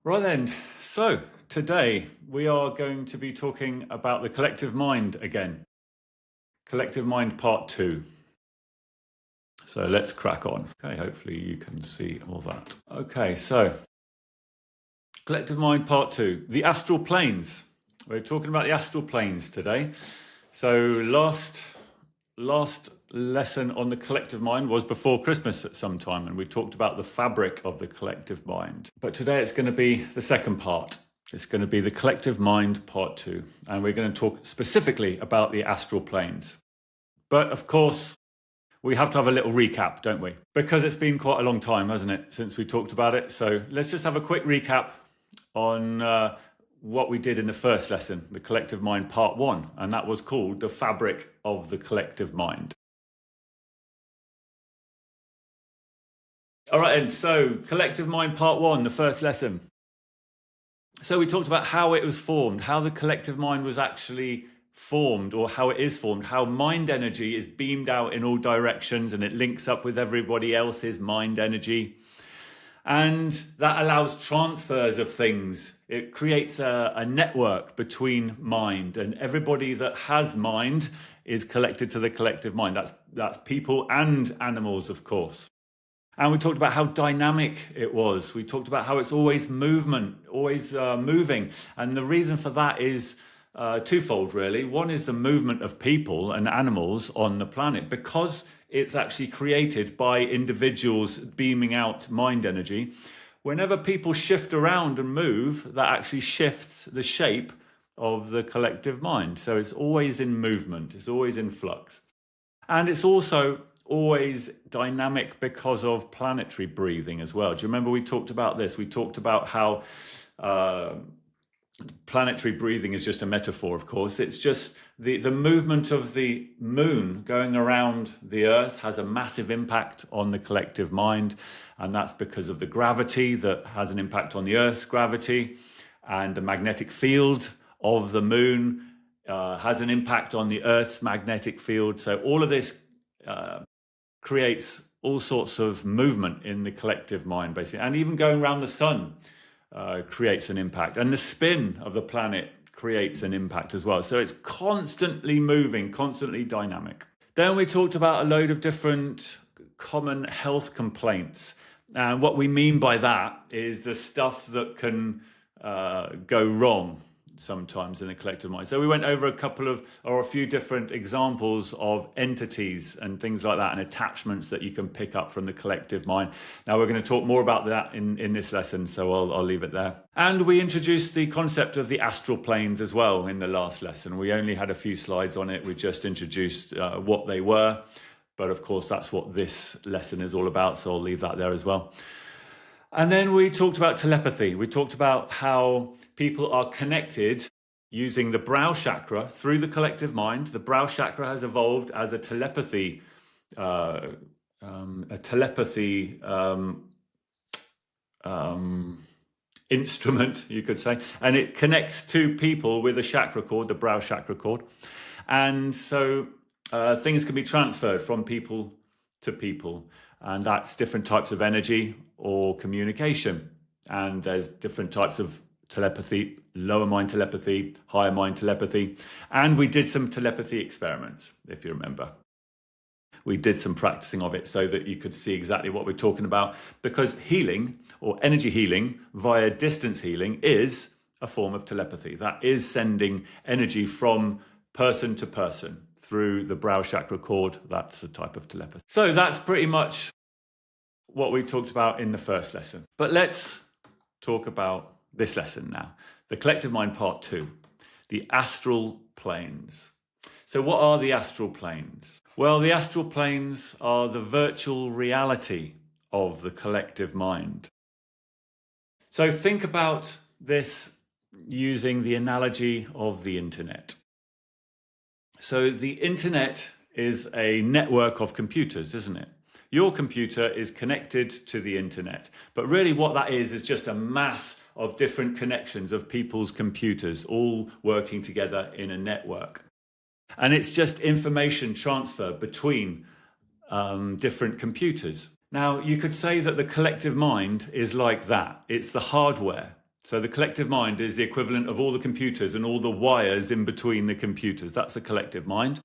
Right then, so today we are going to be talking about the collective mind again. Collective mind part 2. So let's crack on. Okay, hopefully you can see all that. Okay, so collective mind part 2, the astral planes. We're talking about the astral planes today. So last lesson on the collective mind was before Christmas at some time, and we talked about the fabric of the collective mind. But today it's going to be the second part. It's going to be the collective mind part 2, and we're going to talk specifically about the astral planes. But of course, we have to have a little recap, don't we? Because it's been quite a long time, hasn't it, since we talked about it. So let's just have a quick recap on what we did in the first lesson, the collective mind part 1, and that was called the fabric of the collective mind. All right, and so collective mind part 1, the first lesson. So we talked about how it was formed, how the collective mind was actually formed, or how it is formed, how mind energy is beamed out in all directions and it links up with everybody else's mind energy. And that allows transfers of things. It creates a network between mind, and everybody that has mind is collected to the collective mind. That's people and animals, of course. And we talked about how dynamic it was. We talked about how it's always movement, always moving. And the reason for that is twofold, really. One is the movement of people and animals on the planet, because it's actually created by individuals beaming out mind energy. Whenever people shift around and move, that actually shifts the shape of the collective mind. So it's always in movement, it's always in flux. And it's also always dynamic because of planetary breathing as well. Do you remember we talked about this? We talked about how planetary breathing is just a metaphor, of course. It's just the movement of the moon going around the earth has a massive impact on the collective mind, and that's because of the gravity that has an impact on the earth's gravity, and the magnetic field of the moon has an impact on the earth's magnetic field. So all of this creates all sorts of movement in the collective mind, basically, and even going around the sun creates an impact, and the spin of the planet creates an impact as well. So it's constantly moving, constantly dynamic. Then we talked about a load of different common health complaints, and what we mean by that is the stuff that can go wrong sometimes in the collective mind. So we went over a few different examples of entities and things like that, and attachments that you can pick up from the collective mind. Now we're going to talk more about that in this lesson, so I'll leave it there. And we introduced the concept of the astral planes as well in the last lesson. We only had a few slides on it. We just introduced what they were, but of course that's what this lesson is all about, so I'll leave that there as well. And then we talked about telepathy. We talked about how people are connected using the brow chakra through the collective mind. The brow chakra has evolved as a telepathy instrument, you could say, and it connects to people with a chakra cord, the brow chakra cord. And so things can be transferred from people to people, and that's different types of energy or communication. And there's different types of telepathy, lower mind telepathy, higher mind telepathy. And we did some telepathy experiments, if you remember. We did some practicing of it so that you could see exactly what we're talking about, because healing or energy healing via distance healing is a form of telepathy. That is sending energy from person to person through the brow chakra cord. That's a type of telepathy. So that's pretty much what we talked about in the first lesson. But let's talk about this lesson now, the collective mind part 2, the astral planes. So what are the astral planes? Well, the astral planes are the virtual reality of the collective mind. So think about this using the analogy of the internet. So the internet is a network of computers, isn't it? Your computer is connected to the internet, but really what that is just a mass of different connections of people's computers all working together in a network. And it's just information transfer between different computers. Now, you could say that the collective mind is like that. It's the hardware. So the collective mind is the equivalent of all the computers and all the wires in between the computers. That's the collective mind.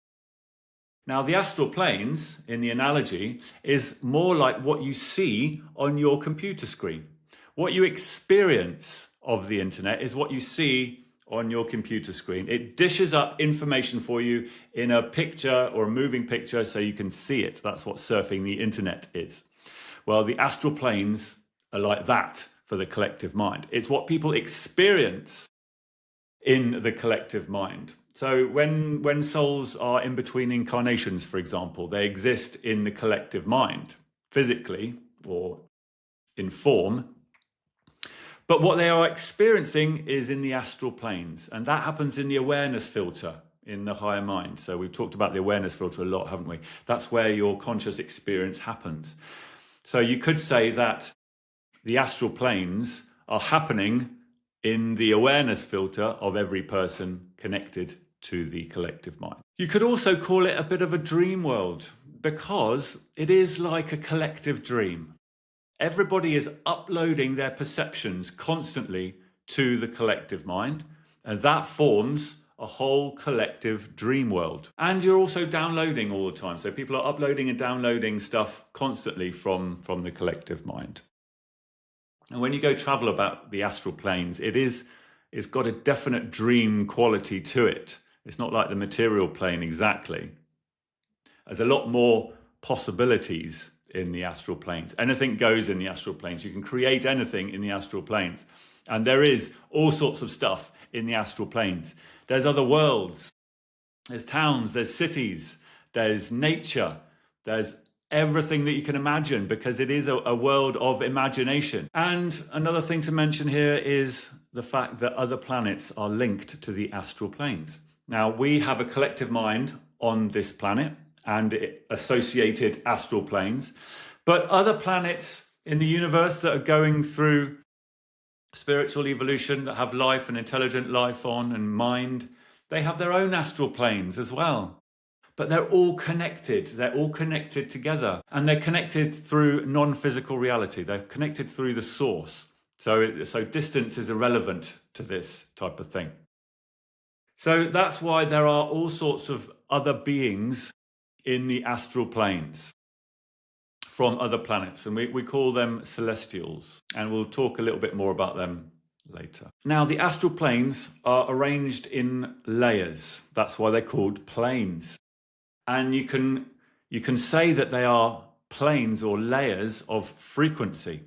Now, the astral planes, in the analogy, is more like what you see on your computer screen. What you experience of the internet is what you see on your computer screen. It dishes up information for you in a picture or a moving picture so you can see it. That's what surfing the internet is. Well, the astral planes are like that for the collective mind. It's what people experience in the collective mind. So when souls are in between incarnations, for example, they exist in the collective mind, physically or in form. But what they are experiencing is in the astral planes, and that happens in the awareness filter in the higher mind. So we've talked about the awareness filter a lot, haven't we? That's where your conscious experience happens. So you could say that the astral planes are happening in the awareness filter of every person connected to the collective mind. You could also call it a bit of a dream world, because it is like a collective dream. Everybody is uploading their perceptions constantly to the collective mind, and that forms a whole collective dream world. And you're also downloading all the time. So people are uploading and downloading stuff constantly from the collective mind. And when you go travel about the astral planes, it's got a definite dream quality to it. It's not like the material plane exactly. There's a lot more possibilities in the astral planes. Anything goes in the astral planes. You can create anything in the astral planes. And there is all sorts of stuff in the astral planes. There's other worlds. There's towns, there's cities, there's nature, there's everything that you can imagine, because it is a world of imagination. And another thing to mention here is the fact that other planets are linked to the astral planes. Now, we have a collective mind on this planet and associated astral planes, but other planets in the universe that are going through spiritual evolution, that have life and intelligent life on and mind, they have their own astral planes as well. But they're all connected. They're all connected together. And they're connected through non-physical reality. They're connected through the source. So distance is irrelevant to this type of thing. So that's why there are all sorts of other beings in the astral planes from other planets. And we call them celestials. And we'll talk a little bit more about them later. Now, the astral planes are arranged in layers. That's why they're called planes. And you can say that they are planes or layers of frequency,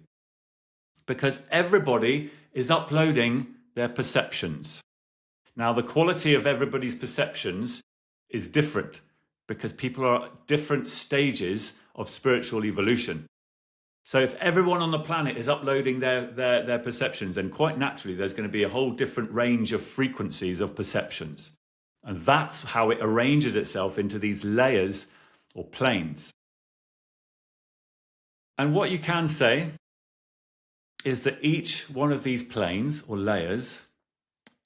because everybody is uploading their perceptions. Now, the quality of everybody's perceptions is different, because people are at different stages of spiritual evolution. So if everyone on the planet is uploading their perceptions, then quite naturally there's going to be a whole different range of frequencies of perceptions. And that's how it arranges itself into these layers or planes. And what you can say is that each one of these planes or layers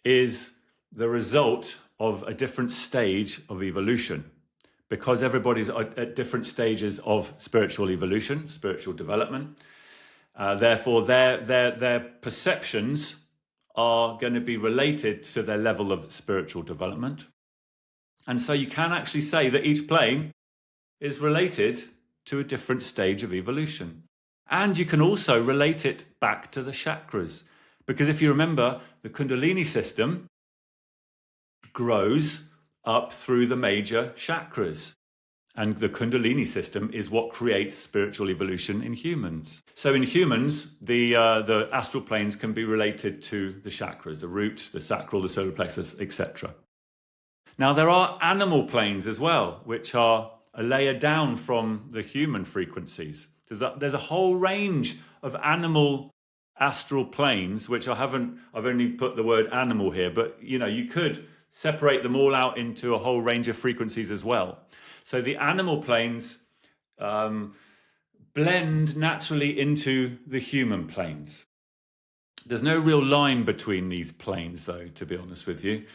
is the result of a different stage of evolution, because everybody's at different stages of spiritual evolution, spiritual development. Therefore, their perceptions are going to be related to their level of spiritual development. And so you can actually say that each plane is related to a different stage of evolution. And you can also relate it back to the chakras, because if you remember, the Kundalini system grows up through the major chakras. And the Kundalini system is what creates spiritual evolution in humans. So in humans, the astral planes can be related to the chakras, the root, the sacral, the solar plexus, etc. Now, there are animal planes as well, which are a layer down from the human frequencies. There's a whole range of animal astral planes, which I've only put the word animal here, but you could separate them all out into a whole range of frequencies as well. So the animal planes blend naturally into the human planes. There's no real line between these planes, though, to be honest with you.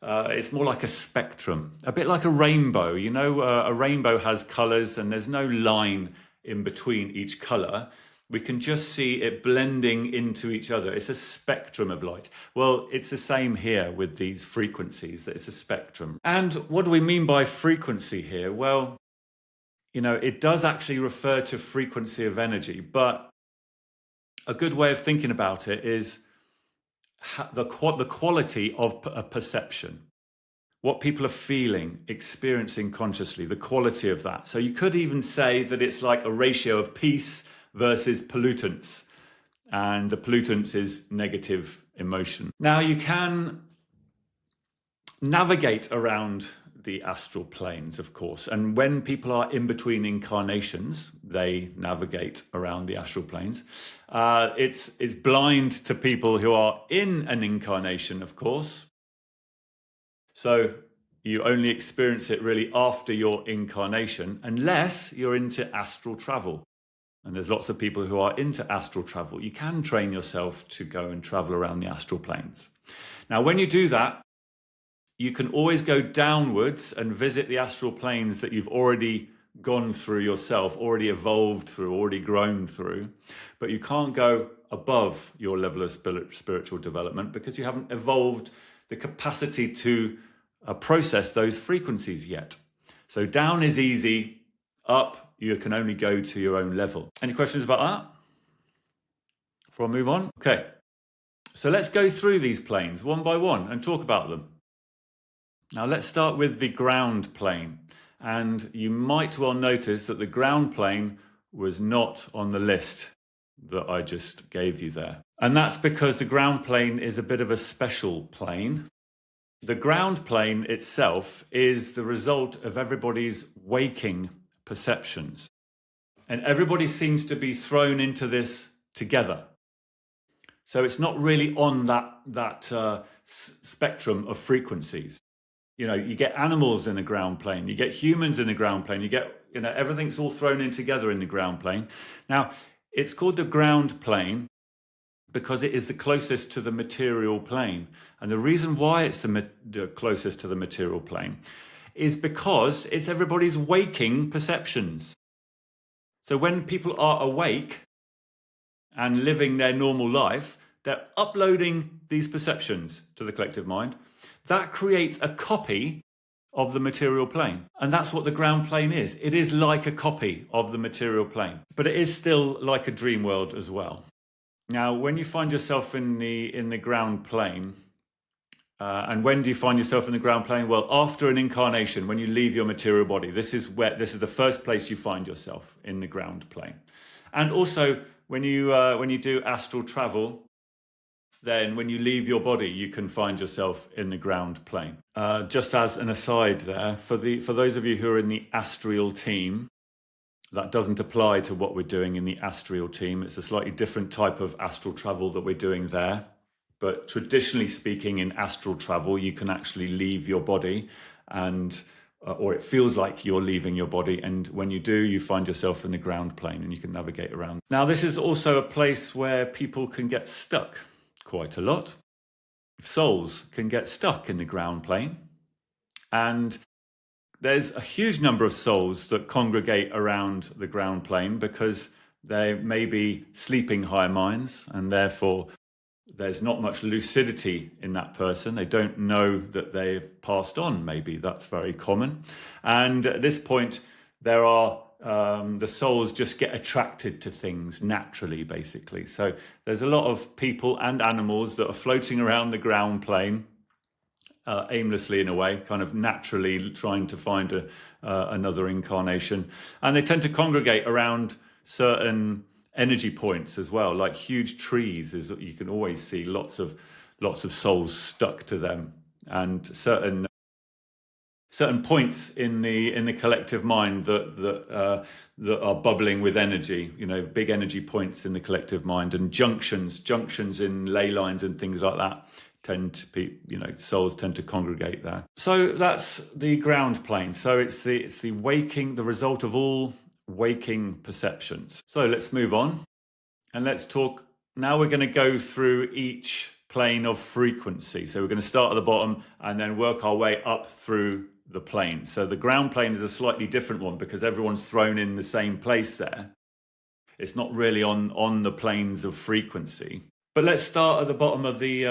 It's more like a spectrum, a bit like a rainbow. A rainbow has colors and there's no line in between each color. we can just see it blending into each other. It's a spectrum of light. Well, it's the same here with these frequencies, that it's a spectrum. And what do we mean by frequency here? Well, it does actually refer to frequency of energy, but a good way of thinking about it is the quality of a perception. What people are feeling, experiencing consciously, the quality of that. So you could even say that it's like a ratio of peace versus pollutants, and the pollutants is negative emotion. Now you can navigate around the astral planes, of course, and when people are in between incarnations, they navigate around the astral planes. It's blind to people who are in an incarnation, of course. So you only experience it really after your incarnation, unless you're into astral travel. And there's lots of people who are into astral travel. You can train yourself to go and travel around the astral planes. Now, when you do that, you can always go downwards and visit the astral planes that you've already gone through yourself, already evolved through, already grown through. But you can't go above your level of spiritual development because you haven't evolved the capacity to process those frequencies yet. So down is easy, up you can only go to your own level. Any questions about that before I move on? Okay, so let's go through these planes one by one and talk about them. Now let's start with the ground plane. And you might well notice that the ground plane was not on the list that I just gave you there. And that's because the ground plane is a bit of a special plane. The ground plane itself is the result of everybody's waking perceptions. And everybody seems to be thrown into this together. So it's not really on that spectrum of frequencies. You get animals in the ground plane, you get humans in the ground plane, you get, everything's all thrown in together in the ground plane. Now, it's called the ground plane because it is the closest to the material plane. And the reason why it's the closest to the material plane is because it's everybody's waking perceptions. So when people are awake and living their normal life, they're uploading these perceptions to the collective mind. That creates a copy of the material plane. And that's what the ground plane is. It is like a copy of the material plane, but it is still like a dream world as well. Now, when you find yourself in the ground plane, and when do you find yourself in the ground plane? Well, after an incarnation, when you leave your material body, this is the first place you find yourself, in the ground plane. And also, when you do astral travel, then when you leave your body, you can find yourself in the ground plane. Just as an aside there, for those of you who are in the Astral team, that doesn't apply to what we're doing in the Astral team. It's a slightly different type of astral travel that we're doing there. But traditionally speaking, in astral travel, you can actually leave your body, or it feels like you're leaving your body. And when you do, you find yourself in the ground plane and you can navigate around. Now, this is also a place where people can get stuck quite a lot. Souls can get stuck in the ground plane. And there's a huge number of souls that congregate around the ground plane because they may be sleeping higher minds, and therefore there's not much lucidity in that person. They don't know that they've passed on, maybe. That's very common. And at this point, there are the souls just get attracted to things naturally, basically. So there's a lot of people and animals that are floating around the ground plane, aimlessly in a way, kind of naturally trying to find another incarnation. And they tend to congregate around certain energy points as well, like huge trees. You can always see lots of souls stuck to them, and certain points in the collective mind that are bubbling with energy. Big energy points in the collective mind, and junctions in ley lines and things like that tend to be, souls tend to congregate there. So that's the ground plane. So it's the waking, the result of all waking perceptions. So let's move on and let's talk. Now we're going to go through each plane of frequency. So we're going to start at the bottom and then work our way up through the plane. So the ground plane is a slightly different one because everyone's thrown in the same place there. It's not really on the planes of frequency. But let's start at the bottom of the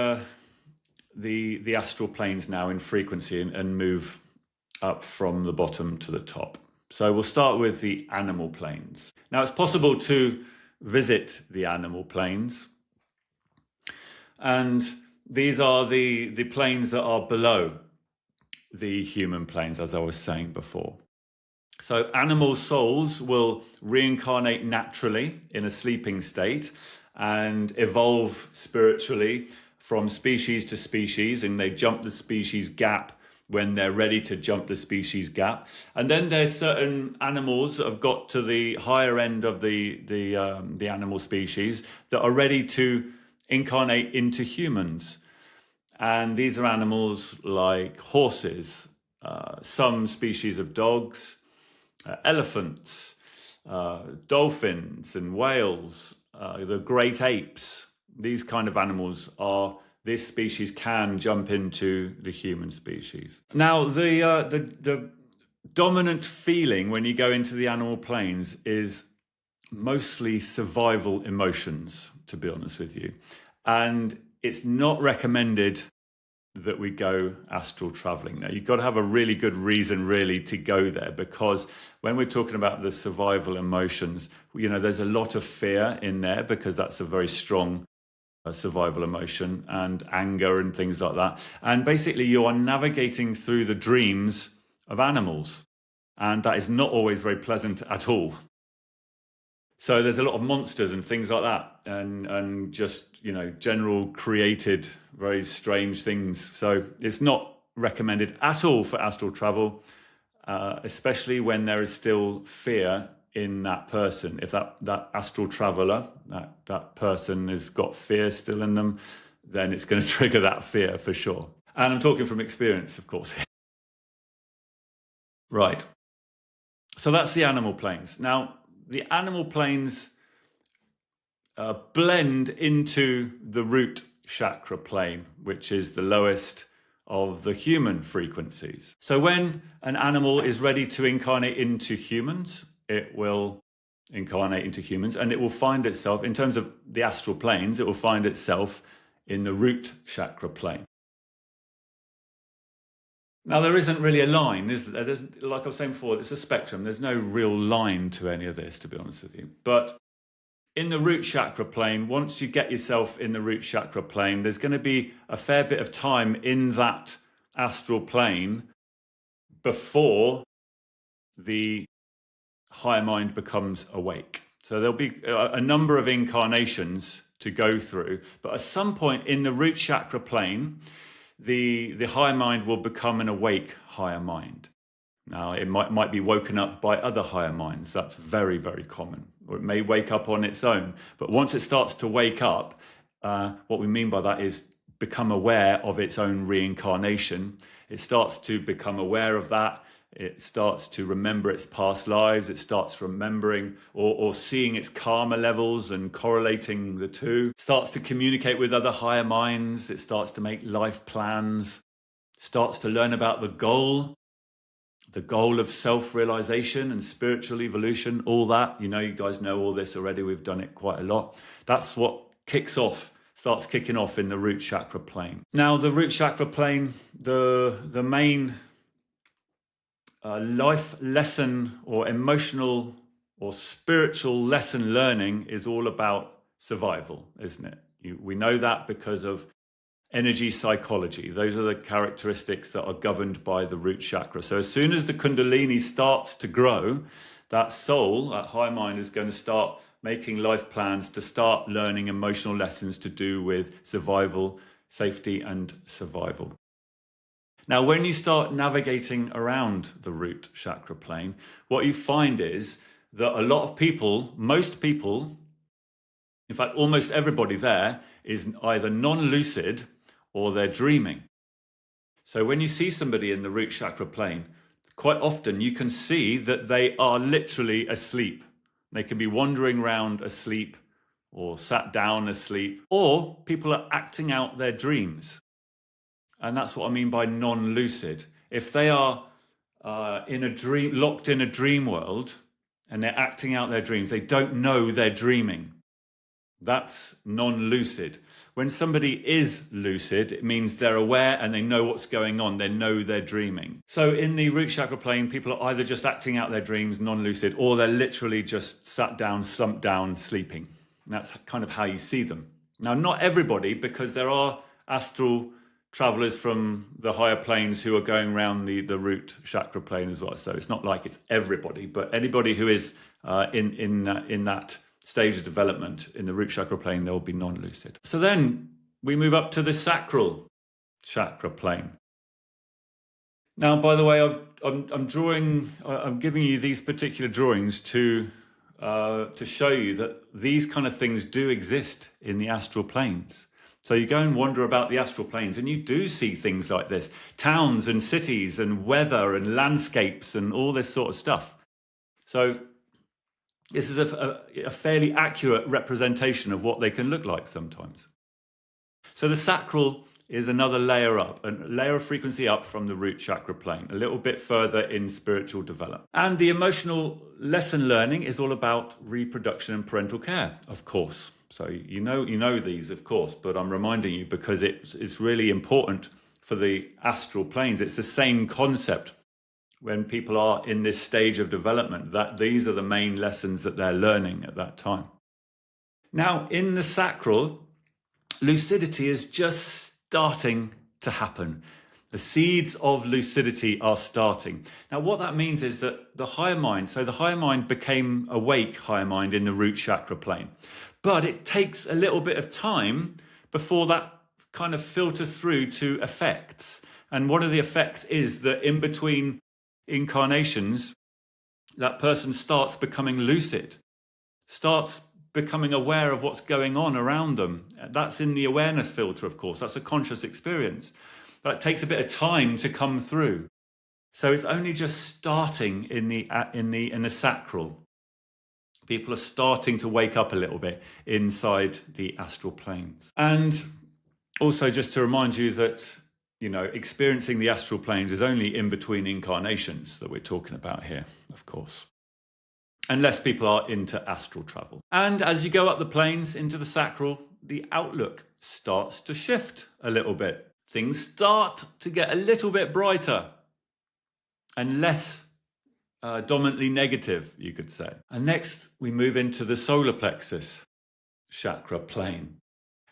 astral planes now in frequency and move up from the bottom to the top. So we'll start with the animal planes. Now it's possible to visit the animal planes, and these are the planes that are below the human planes, as I was saying before. So animal souls will reincarnate naturally in a sleeping state and evolve spiritually from species to species, and they jump the species gap when they're ready to jump the species gap. And then there's certain animals that have got to the higher end of the animal species that are ready to incarnate into humans. And these are animals like horses, some species of dogs, elephants, dolphins and whales, the great apes. These kind of animals are, this species can jump into the human species. Now, the dominant feeling when you go into the animal planes is mostly survival emotions, to be honest with you. And it's not recommended that we go astral traveling. Now, you've got to have a really good reason really to go there, because when we're talking about the survival emotions, there's a lot of fear in there, because that's a very strong survival emotion, and anger and things like that. And basically you are navigating through the dreams of animals, and that is not always very pleasant at all. So there's a lot of monsters and things like that, and just general created very strange things. So it's not recommended at all for astral travel, especially when there is still fear in that person. If that astral traveler, that person has got fear still in them, then it's going to trigger that fear for sure. And I'm talking from experience, of course. Right. So that's the animal planes. Now, the animal planes blend into the root chakra plane, which is the lowest of the human frequencies. So when an animal is ready to incarnate into humans, it will incarnate into humans, and it will find itself, in terms of the astral planes, it will find itself in the root chakra plane. Now, there isn't really a line, is there? Like I was saying before, it's a spectrum. There's no real line to any of this, to be honest with you. But in the root chakra plane, once you get yourself in the root chakra plane, there's going to be a fair bit of time in that astral plane before the higher mind becomes awake. So there'll be a number of incarnations to go through, but at some point in the root chakra plane, the higher mind will become an awake higher mind. Now, it might be woken up by other higher minds. That's very, very common. Or it may wake up on its own. But once it starts to wake up, what we mean by that is become aware of its own reincarnation. It starts to become aware of that. It starts to remember its past lives. It starts remembering or seeing its karma levels and correlating the two. It starts to communicate with other higher minds. It starts to make life plans. Starts to learn about the goal of self-realization and spiritual evolution, all that. You guys know all this already. We've done it quite a lot. That's what starts kicking off in the root chakra plane. Now, the root chakra plane, the main life lesson or emotional or spiritual lesson learning is all about survival, isn't it? We know that because of energy psychology. Those are the characteristics that are governed by the root chakra. So as soon as the Kundalini starts to grow, that soul, that high mind, is going to start making life plans to start learning emotional lessons to do with survival, safety, and survival. Now, when you start navigating around the root chakra plane, what you find is that a lot of people, most people, in fact, almost everybody there is either non-lucid or they're dreaming. So when you see somebody in the root chakra plane, quite often you can see that they are literally asleep. They can be wandering around asleep or sat down asleep, or people are acting out their dreams. And that's what I mean by non-lucid. If they are in a dream, locked in a dream world, and they're acting out their dreams. They don't know they're dreaming. That's non-lucid. When somebody is lucid, it means they're aware and they know what's going on. They know they're dreaming. So in the root chakra plane, people are either just acting out their dreams, non-lucid, or they're literally just sat down, slumped down, sleeping. And that's kind of how you see them. Now, not everybody, because there are astral travelers from the higher planes who are going around the root chakra plane as well. So it's not like it's everybody, but anybody who is in that stage of development in the root chakra plane, they will be non-lucid. So then we move up to the sacral chakra plane. Now, by the way, I'm giving you these particular drawings to show you that these kind of things do exist in the astral planes. So you go and wander about the astral planes and you do see things like this, towns and cities and weather and landscapes and all this sort of stuff. So this is a fairly accurate representation of what they can look like sometimes. So the sacral is another layer up, a layer of frequency up from the root chakra plane, a little bit further in spiritual development. And the emotional lesson learning is all about reproduction and parental care, of course. So you know these, of course, but I'm reminding you because it's really important for the astral planes. It's the same concept when people are in this stage of development, that these are the main lessons that they're learning at that time. Now, in the sacral, lucidity is just starting to happen. The seeds of lucidity are starting. Now, what that means is that the higher mind became awake higher mind in the root chakra plane. But it takes a little bit of time before that kind of filters through to effects. And one of the effects is that in between incarnations, that person starts becoming lucid, starts becoming aware of what's going on around them. That's in the awareness filter, of course. That's a conscious experience. That takes a bit of time to come through. So it's only just starting in the sacral. People are starting to wake up a little bit inside the astral planes. And also just to remind you that experiencing the astral planes is only in between incarnations that we're talking about here, of course. Unless people are into astral travel. And as you go up the planes into the sacral, the outlook starts to shift a little bit. Things start to get a little bit brighter and less dominantly negative, you could say. And next, we move into the solar plexus chakra plane.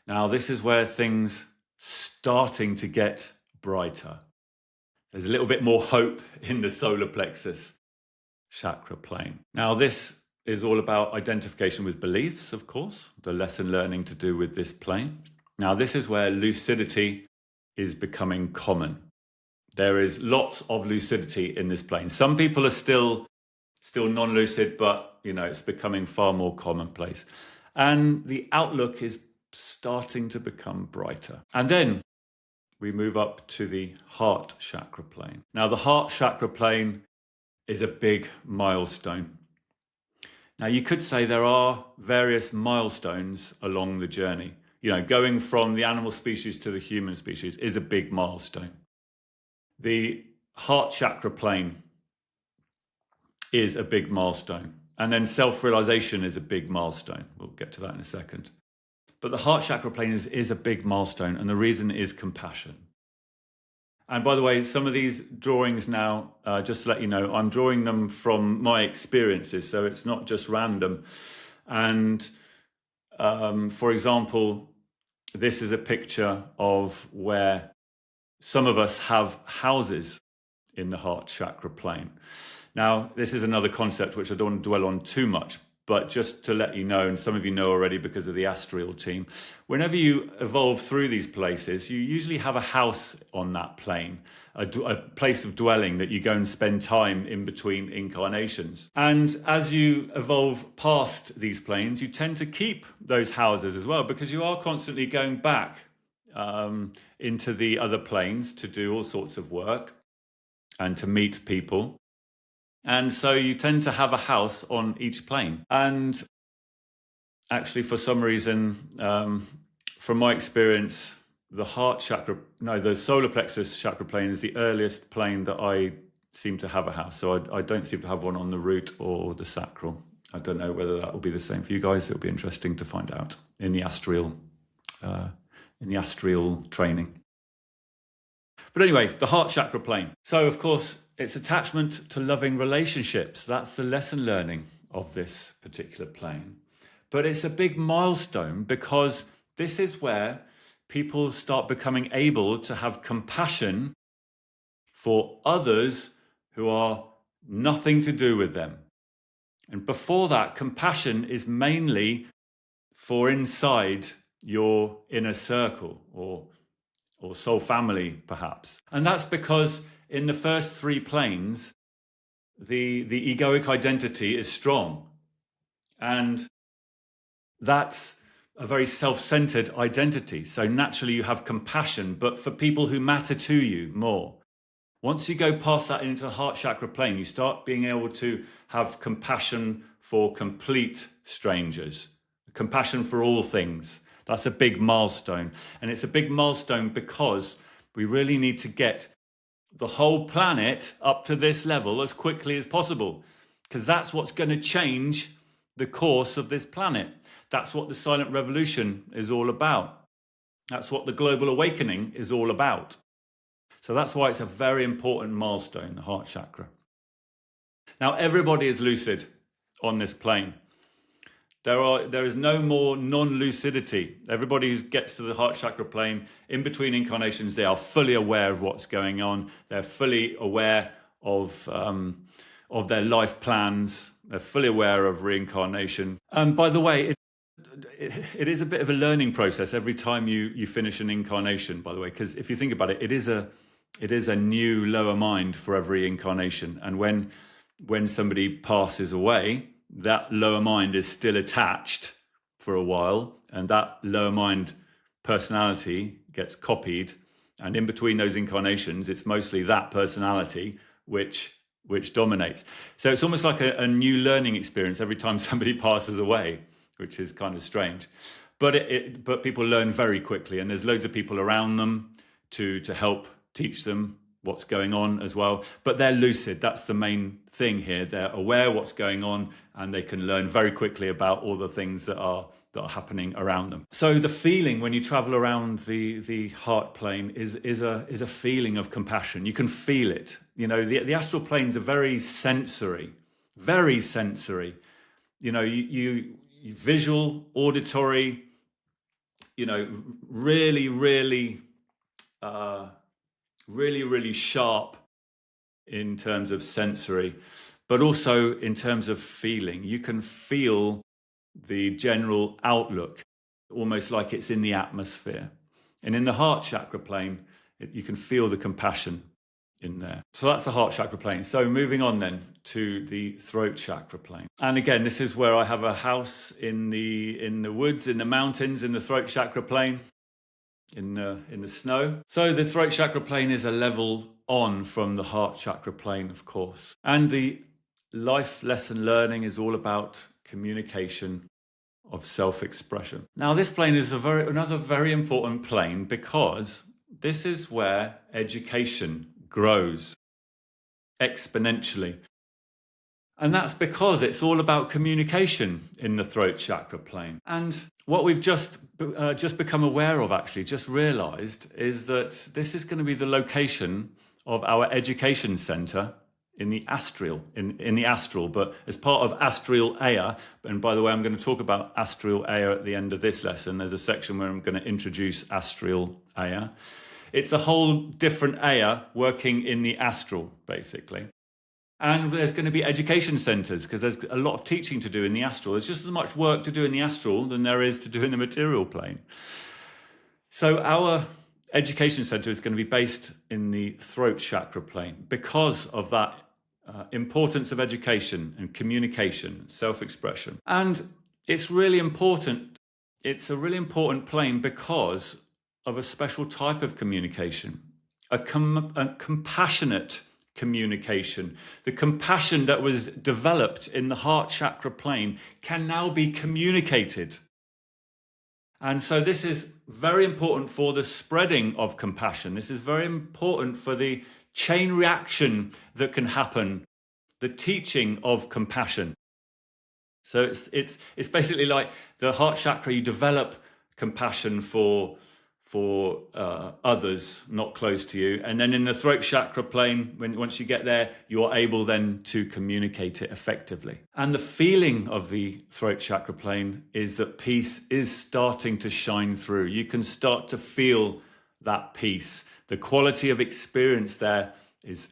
Now, this is where things starting to get brighter. There's a little bit more hope in the solar plexus chakra plane. Now, this is all about identification with beliefs, of course, the lesson learning to do with this plane. Now, this is where lucidity is becoming common. There is lots of lucidity in this plane. Some people are still non-lucid, but it's becoming far more commonplace. And the outlook is starting to become brighter. And then we move up to the heart chakra plane. Now, the heart chakra plane is a big milestone. Now, you could say there are various milestones along the journey. Going from the animal species to the human species is a big milestone. The heart chakra plane is a big milestone. And then self-realization is a big milestone. We'll get to that in a second. But the heart chakra plane is a big milestone, and the reason is compassion. And by the way, some of these drawings now, just to let you know, I'm drawing them from my experiences, so it's not just random. And for example, this is a picture of where some of us have houses in the heart chakra plane. Now, this is another concept which I don't want to dwell on too much, but just to let you know, and some of you know already because of the Astral team, whenever you evolve through these places, you usually have a house on that plane, a place of dwelling that you go and spend time in between incarnations. And as you evolve past these planes, you tend to keep those houses as well, because you are constantly going back into the other planes to do all sorts of work and to meet people. And so you tend to have a house on each plane. And actually, for some reason, from my experience, the solar plexus chakra plane is the earliest plane that I seem to have a house. So I don't seem to have one on the root or the sacral. I don't know whether that will be the same for you guys. It'll be interesting to find out in the Astral training. But anyway, the heart chakra plane. So of course, it's attachment to loving relationships. That's the lesson learning of this particular plane. But it's a big milestone because this is where people start becoming able to have compassion for others who are nothing to do with them. And before that, compassion is mainly for inside your inner circle or soul family, perhaps. And that's because in the first three planes, the egoic identity is strong. And that's a very self-centered identity. So naturally you have compassion, but for people who matter to you more. Once you go past that into the heart chakra plane, you start being able to have compassion for complete strangers, compassion for all things. That's a big milestone. And it's a big milestone because we really need to get the whole planet up to this level as quickly as possible, because that's what's going to change the course of this planet. That's what the silent revolution is all about. That's what the global awakening is all about. So that's why it's a very important milestone, the heart chakra. Now, everybody is lucid on this plane. There is no more non-lucidity. Everybody who gets to the heart chakra plane, in between incarnations, they are fully aware of what's going on. They're fully aware of their life plans. They're fully aware of reincarnation. And by the way, it is a bit of a learning process every time you finish an incarnation, by the way, because if you think about it, it is a new lower mind for every incarnation. And when somebody passes away, that lower mind is still attached for a while, and that lower mind personality gets copied. And in between those incarnations, it's mostly that personality which dominates. So it's almost like a new learning experience every time somebody passes away, which is kind of strange. But people learn very quickly, and there's loads of people around them to help teach them what's going on as well. But they're lucid. That's the main thing here. They're aware what's going on, and they can learn very quickly about all the things that are happening around them. So the feeling when you travel around the heart plane is a feeling of compassion. You can feel it. You know, the astral planes are very sensory, very sensory. You know, you visual, auditory, you know, really sharp in terms of sensory, but also in terms of feeling. You can feel the general outlook, almost like it's in the atmosphere. And in the heart chakra plane, you can feel the compassion in there. So that's the heart chakra plane. So moving on then to the throat chakra plane. And again, this is where I have a house in the woods, in the mountains, in the throat chakra plane, in the snow. So the throat chakra plane is a level on from the heart chakra plane, of course. And the life lesson learning is all about communication of self-expression. Now, this plane is another very important plane because this is where education grows exponentially. And that's because it's all about communication in the throat chakra plane. And what we've just become aware of, actually, just realized, is that this is going to be the location of our education center in the Astral, in the Astral, but as part of Astral Aya. And by the way, I'm going to talk about Astral Aya at the end of this lesson. There's a section where I'm going to introduce Astral Aya. It's a whole different Aya working in the Astral, basically. And there's going to be education centers because there's a lot of teaching to do in the Astral. There's just as much work to do in the Astral than there is to do in the material plane. So our education center is going to be based in the throat chakra plane because of that importance of education and communication, self-expression. And it's really important. It's a really important plane because of a special type of communication, a compassionate communication. The compassion that was developed in the heart chakra plane can now be communicated. And so this is very important for the spreading of compassion. This is very important for the chain reaction that can happen, the teaching of compassion. So it's basically like the heart chakra. You develop compassion for others not close to you, and then in the throat chakra plane, once you get there, you're able then to communicate it effectively. And the feeling of the throat chakra plane is that peace is starting to shine through. You can start to feel that peace. The quality of experience there is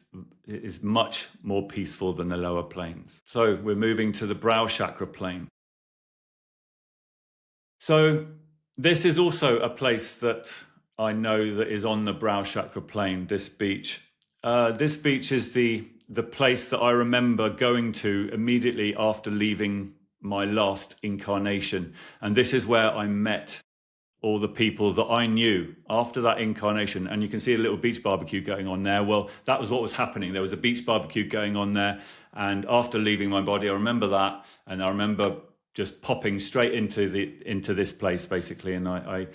much more peaceful than the lower planes. So we're moving to the brow chakra plane. So this is also a place that I know that is on the brow chakra plane, this beach. This beach is the place that I remember going to immediately after leaving my last incarnation. And this is where I met all the people that I knew after that incarnation. And you can see a little beach barbecue going on there. Well, that was what was happening. There was a beach barbecue going on there. And after leaving my body, I remember that. And I remember just popping straight into this place, basically. And I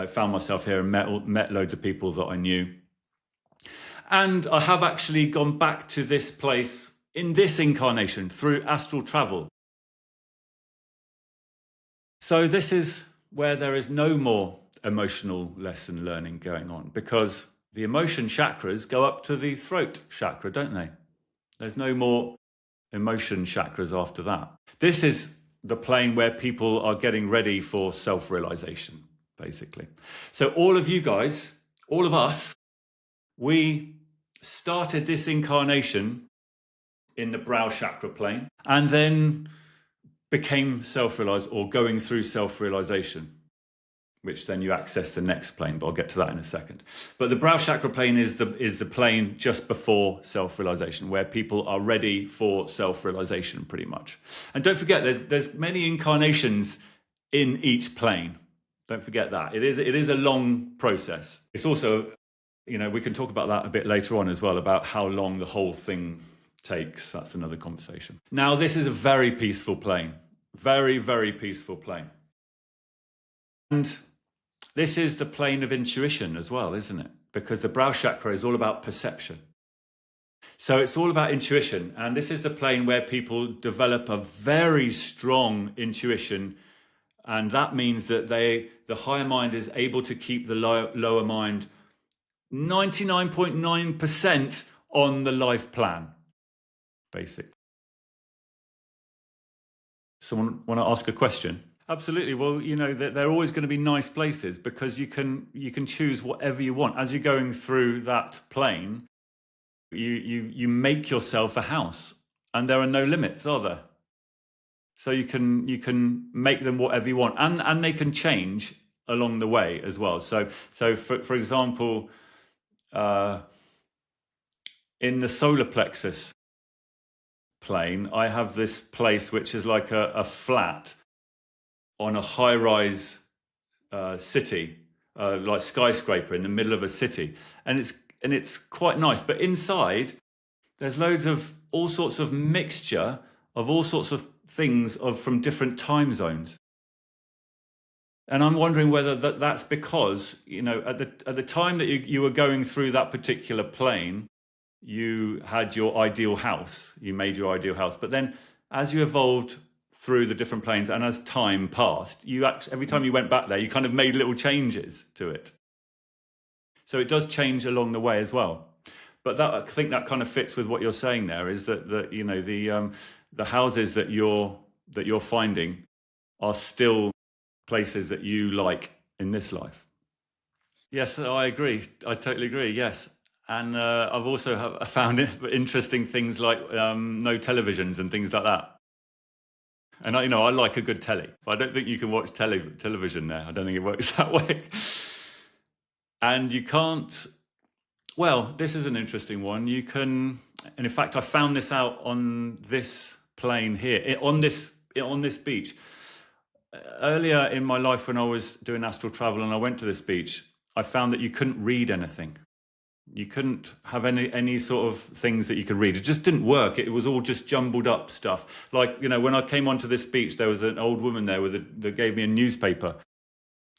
found myself here and met loads of people that I knew. And I have actually gone back to this place in this incarnation through astral travel. So this is where there is no more emotional lesson learning going on, because the emotion chakras go up to the throat chakra, don't they? There's no more emotion chakras after that. This is the plane where people are getting ready for self-realization, basically. So all of you guys, all of us, we started this incarnation in the brow chakra plane and then became self-realized or going through self-realization, which then you access the next plane, but I'll get to that in a second. But the brow chakra plane is the plane just before self-realization, where people are ready for self-realization, pretty much. And don't forget, there's many incarnations in each plane. Don't forget that. It is a long process. It's also, we can talk about that a bit later on as well, about how long the whole thing takes. That's another conversation. Now, this is a very peaceful plane. Very, very peaceful plane. And this is the plane of intuition as well, isn't it? Because the brow chakra is all about perception. So it's all about intuition. And this is the plane where people develop a very strong intuition. And that means that the higher mind is able to keep the lower mind 99.9% on the life plan, basically. Someone want to ask a question? Absolutely. Well, they're always going to be nice places because you can choose whatever you want. As you're going through that plane, you make yourself a house, and there are no limits, are there? So you can make them whatever you want, and they can change along the way as well. So for example, in the solar plexus plane, I have this place which is like a flat on a high-rise city, like skyscraper in the middle of a city, and it's quite nice. But inside, there's loads of all sorts of mixture of all sorts of things from different time zones. And I'm wondering whether that's because at the time that you were going through that particular plane, you had your ideal house, you made your ideal house, but then as you evolved through the different planes and as time passed, every time you went back there, you kind of made little changes to it. So it does change along the way as well. But I think that kind of fits with what you're saying there, is that the houses that you're finding are still places that you like in this life. Yes, I agree. I totally agree. Yes. And I've also found interesting things like no televisions and things like that. And I like a good telly, but I don't think you can watch television there. I don't think it works that way. And you can't. Well, this is an interesting one. You can, and in fact, I found this out on this plane here, on this beach. Earlier in my life, when I was doing astral travel and I went to this beach, I found that you couldn't read anything. You couldn't have any sort of things that you could read. It just didn't work. It was all just jumbled up stuff. Like, when I came onto this beach, there was an old woman there that gave me a newspaper.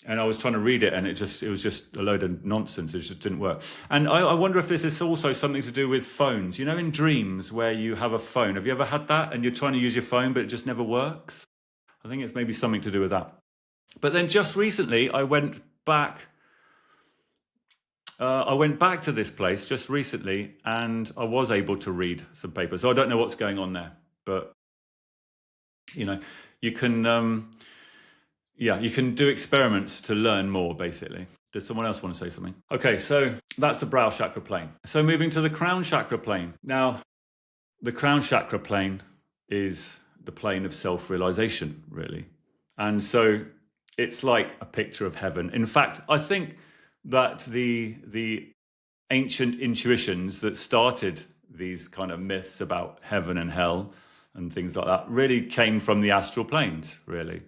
And I was trying to read it, and it was just a load of nonsense. It just didn't work. And I wonder if this is also something to do with phones. You know, in dreams where you have a phone. Have you ever had that? And you're trying to use your phone, but it just never works. I think it's maybe something to do with that. But then just recently, I went back. I went back to this place just recently, and I was able to read some papers. So I don't know what's going on there, but you know, you can. Yeah, you can do experiments to learn more, basically. Does someone else want to say something? Okay, so that's the brow chakra plane. So moving to the crown chakra plane. Now, the crown chakra plane is the plane of self-realization, really. And so it's like a picture of heaven. In fact, I think that the ancient intuitions that started these kind of myths about heaven and hell and things like that really came from the astral planes, really.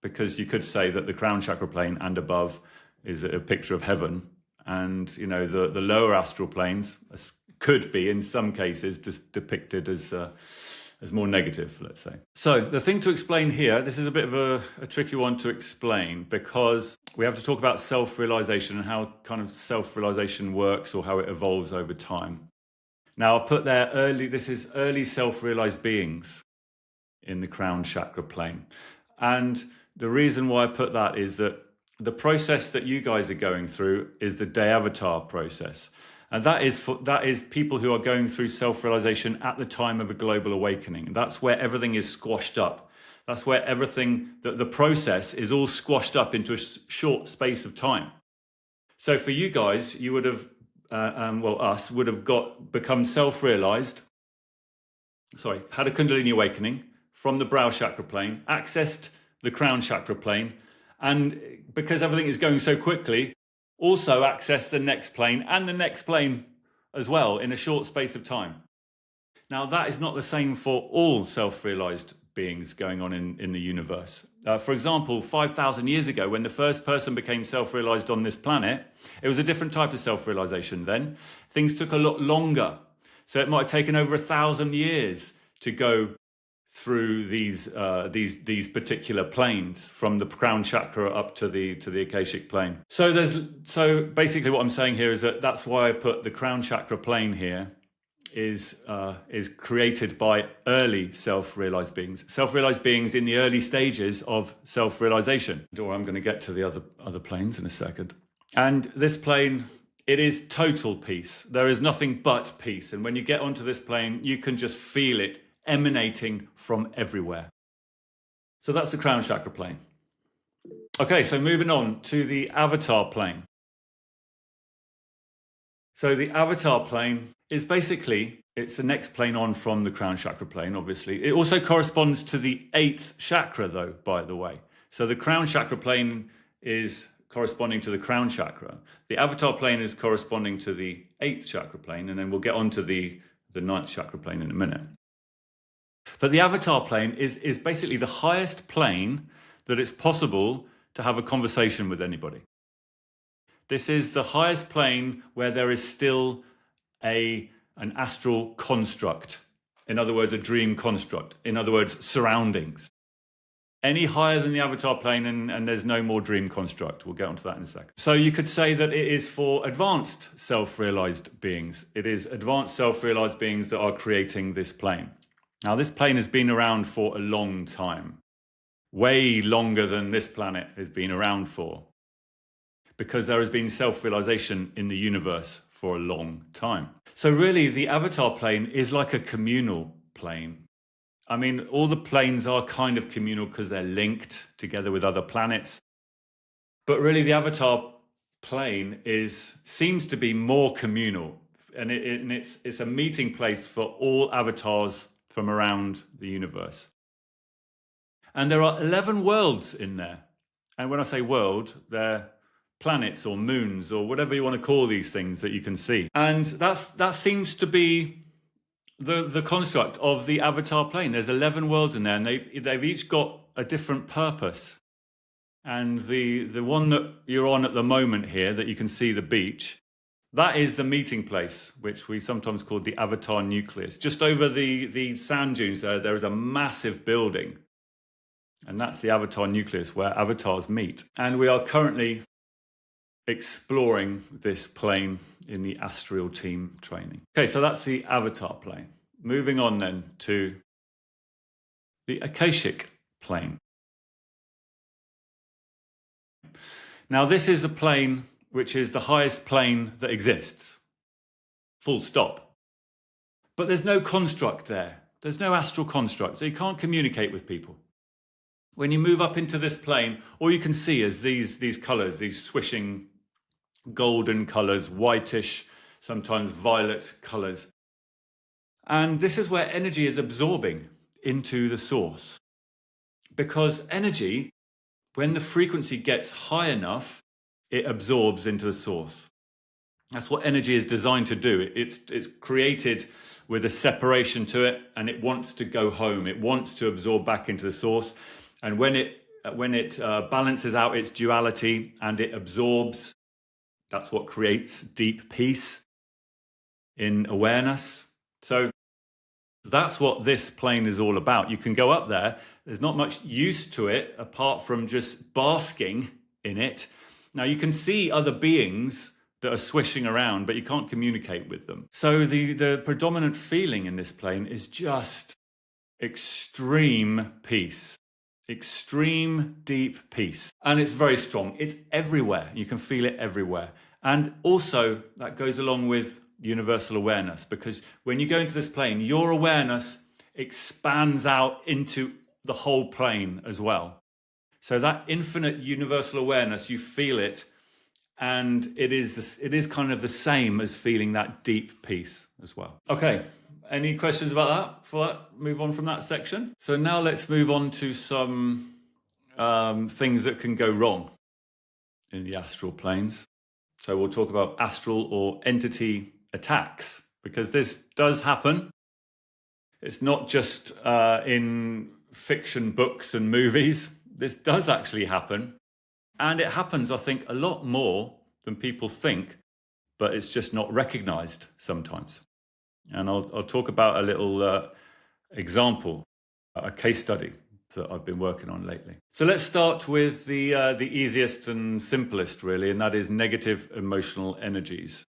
Because you could say that the crown chakra plane and above is a picture of heaven, and you know the lower astral planes could be in some cases just depicted as more negative, let's say. So the thing to explain here, this is a bit of a tricky one to explain, because we have to talk about self-realization and how kind of self-realization works or how it evolves over time. Now I've put there this is early self-realized beings in the crown chakra plane, and the reason why I put that is that the process that you guys are going through is the day avatar process. And that is people who are going through self-realization at the time of a global awakening. That's where everything is squashed up. That's where the process is all squashed up into a short space of time. So for you guys, you would have, us would have become self-realized, had a Kundalini awakening from the brow chakra plane, accessed the crown chakra plane, and because everything is going so quickly, also access the next plane and the next plane as well in a short space of time. Now that is not the same for all self-realized beings going on in the universe. For example, 5,000 years ago, when the first person became self-realized on this planet, it was a different type of self-realization then. Things took a lot longer. So it might have taken over 1,000 years to go through these particular planes from the crown chakra up to the Akashic plane. So basically what I'm saying here is that's why I put the crown chakra plane here is created by early self-realized beings. Self-realized beings in the early stages of self-realization. Or I'm going to get to the other planes in a second. And this plane, it is total peace. There is nothing but peace. And when you get onto this plane, you can just feel it emanating from everywhere. So that's the crown chakra plane. Okay, so moving on to the avatar plane. So the avatar plane is basically, it's the next plane on from the crown chakra plane, obviously. It also corresponds to the 8th chakra, though, by the way. So the crown chakra plane is corresponding to the crown chakra. The avatar plane is corresponding to the 8th chakra plane, and then we'll get on to the 9th chakra plane in a minute. But the avatar plane is basically the highest plane that it's possible to have a conversation with anybody. This is the highest plane where there is still an astral construct. In other words, a dream construct. In other words, surroundings. Any higher than the avatar plane and there's no more dream construct. We'll get onto that in a second. So you could say that it is for advanced self-realized beings. It is advanced self-realized beings that are creating this plane. Now, this plane has been around for a long time, way longer than this planet has been around for, because there has been self-realization in the universe for a long time. So really, the avatar plane is like a communal plane. I mean, all the planes are kind of communal because they're linked together with other planets. But really, the avatar plane seems to be more communal, and it's a meeting place for all avatars from around the universe. And there are 11 worlds in there. And when I say world, they're planets or moons or whatever you want to call these things that you can see. And that seems to be the construct of the avatar plane. There's 11 worlds in there, and they've each got a different purpose. And the one that you're on at the moment here, that you can see the beach, that is the meeting place, which we sometimes call the avatar nucleus. Just over the sand dunes there is a massive building. And that's the avatar nucleus where avatars meet. And we are currently exploring this plane in the Astral team training. Okay, so that's the avatar plane. Moving on then to the Akashic plane. Now, this is a plane which is the highest plane that exists. Full stop. But there's no construct there. There's no astral construct, so you can't communicate with people. When you move up into this plane, all you can see is these colours, these swishing golden colours, whitish, sometimes violet colours. And this is where energy is absorbing into the source. Because energy, when the frequency gets high enough, it absorbs into the source. That's what energy is designed to do. It's created with a separation to it, and it wants to go home. It wants to absorb back into the source. And when it balances out its duality and it absorbs, that's what creates deep peace in awareness. So that's what this plane is all about. You can go up there. There's not much use to it apart from just basking in it. Now you can see other beings that are swishing around, but you can't communicate with them. So the predominant feeling in this plane is just extreme peace. Extreme deep peace. And it's very strong. It's everywhere. You can feel it everywhere. And also that goes along with universal awareness, because when you go into this plane, your awareness expands out into the whole plane as well. So that infinite universal awareness, you feel it, and it is kind of the same as feeling that deep peace as well. Okay. Any questions about that before I move on from that section? So now let's move on to some things that can go wrong in the astral planes. So we'll talk about astral or entity attacks, because this does happen. It's not just in fiction books and movies. This does actually happen. And it happens, I think, a lot more than people think, but it's just not recognized sometimes. And I'll talk about a little example, a case study that I've been working on lately. So let's start with the easiest and simplest, really, and that is negative emotional energies.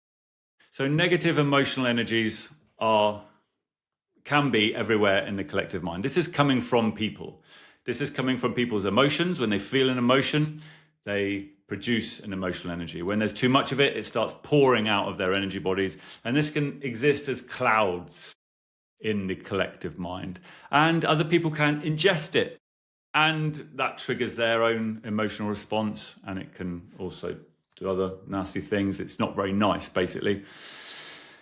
So negative emotional energies can be everywhere in the collective mind. This is coming from people. This is coming from people's emotions. When they feel an emotion, they produce an emotional energy. When there's too much of it, it starts pouring out of their energy bodies. And this can exist as clouds in the collective mind. And other people can ingest it. And that triggers their own emotional response. And it can also do other nasty things. It's not very nice, basically.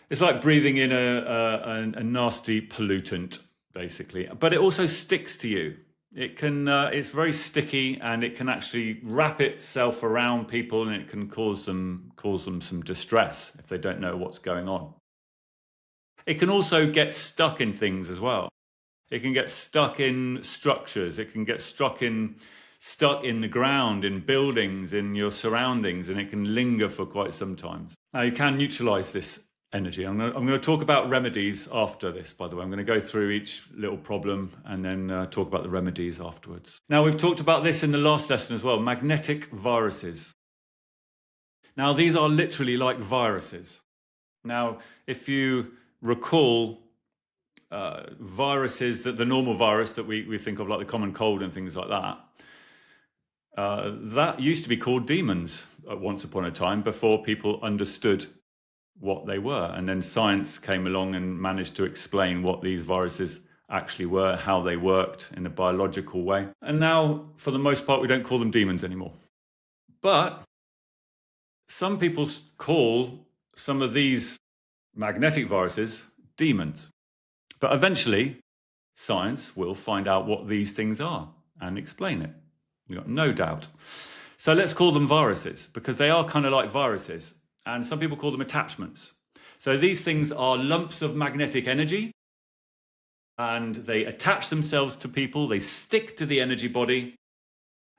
It's like breathing in a nasty pollutant, basically. But it also sticks to you. It can, it's very sticky, and it can actually wrap itself around people, and it can cause them some distress if they don't know what's going on. It can also get stuck in things as well. It can get stuck in structures. It can get stuck in the ground, in buildings, in your surroundings, and it can linger for quite some time. Now you can neutralize this energy. I'm going to talk about remedies after this, by the way. I'm going to go through each little problem and then talk about the remedies afterwards. Now, we've talked about this in the last lesson as well, magnetic viruses. Now, these are literally like viruses. Now, if you recall viruses, the normal virus that we think of, like the common cold and things like that, that used to be called demons at once upon a time, before people understood what they were. And then science came along and managed to explain what these viruses actually were, how they worked in a biological way. And now, for the most part, we don't call them demons anymore. But some people call some of these magnetic viruses demons. But eventually, science will find out what these things are and explain it. We've got no doubt. So let's call them viruses, because they are kind of like viruses. And some people call them attachments. So these things are lumps of magnetic energy, and they attach themselves to people. They stick to the energy body,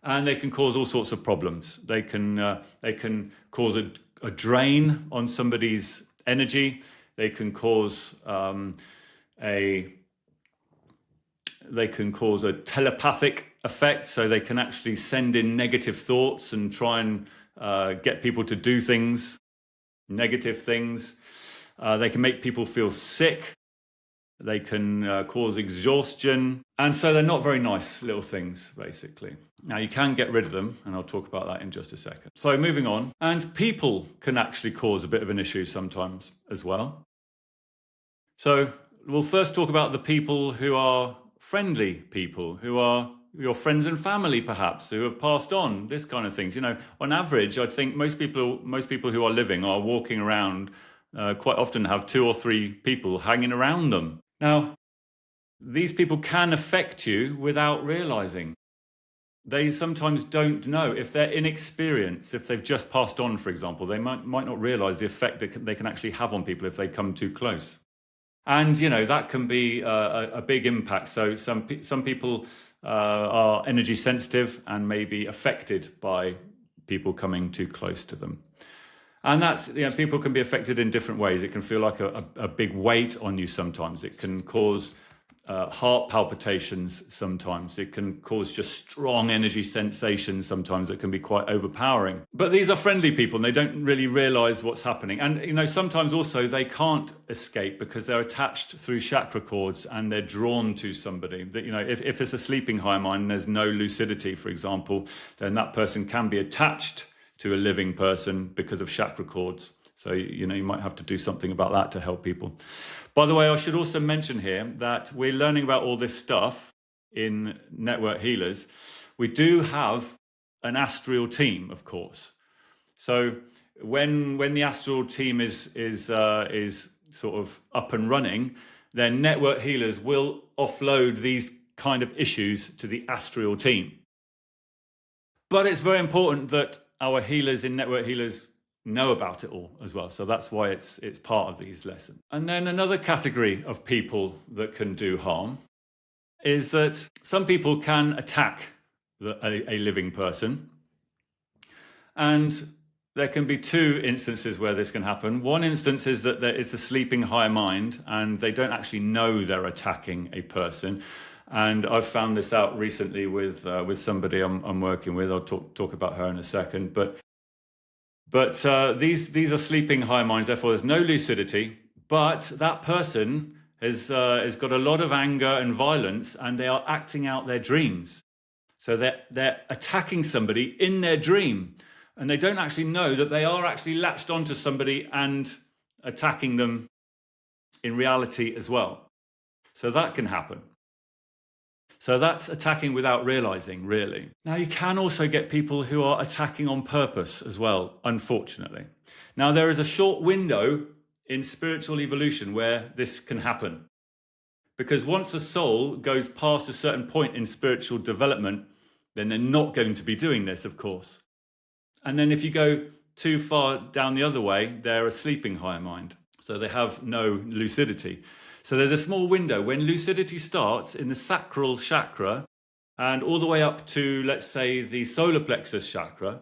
and they can cause all sorts of problems. They can cause a drain on somebody's energy. They can cause a telepathic effect, so they can actually send in negative thoughts and try and get people to do things, negative things. They can make people feel sick. They can cause exhaustion. And so they're not very nice little things, basically. Now, you can get rid of them, and I'll talk about that in just a second. So moving on. And people can actually cause a bit of an issue sometimes as well. So we'll first talk about the people who are friendly people, who are your friends and family, perhaps, who have passed on, this kind of things. You know, on average, I think most people who are living are walking around, quite often have 2 or 3 people hanging around them. Now, these people can affect you without realizing. They sometimes don't know. If they're inexperienced, if they've just passed on, for example, they might not realize the effect that they can actually have on people if they come too close. And, you know, that can be a big impact. So some people are energy sensitive and may be affected by people coming too close to them. And that's, you know, people can be affected in different ways. It can feel like a big weight on you sometimes. It can cause heart palpitations sometimes. It can cause just strong energy sensations sometimes that can be quite overpowering. But these are friendly people and they don't really realize what's happening. And, you know, sometimes also they can't escape because they're attached through chakra cords and they're drawn to somebody. That, you know, if it's a sleeping high mind and there's no lucidity, for example, then that person can be attached to a living person because of chakra cords. So, you know, you might have to do something about that to help people. By the way, I should also mention here that we're learning about all this stuff in Network Healers. We do have an Astral team, of course. So when the Astral team is sort of up and running, then Network Healers will offload these kind of issues to the Astral team. But it's very important that our healers in Network Healers know about it all as well. So that's why it's part of these lessons. And then another category of people that can do harm is that some people can attack a living person. And there can be 2 instances where this can happen. One instance is that it's a sleeping higher mind and they don't actually know they're attacking a person. And I've found this out recently with somebody I'm working with. I'll talk about her in a second. But these are sleeping higher minds. Therefore, there's no lucidity. But that person has got a lot of anger and violence, and they are acting out their dreams. So they're attacking somebody in their dream, and they don't actually know that they are actually latched onto somebody and attacking them in reality as well. So that can happen. So that's attacking without realizing, really. Now, you can also get people who are attacking on purpose as well, unfortunately. Now, there is a short window in spiritual evolution where this can happen. Because once a soul goes past a certain point in spiritual development, then they're not going to be doing this, of course. And then if you go too far down the other way, they're a sleeping higher mind. So they have no lucidity. So there's a small window when lucidity starts in the sacral chakra and all the way up to, let's say, the solar plexus chakra.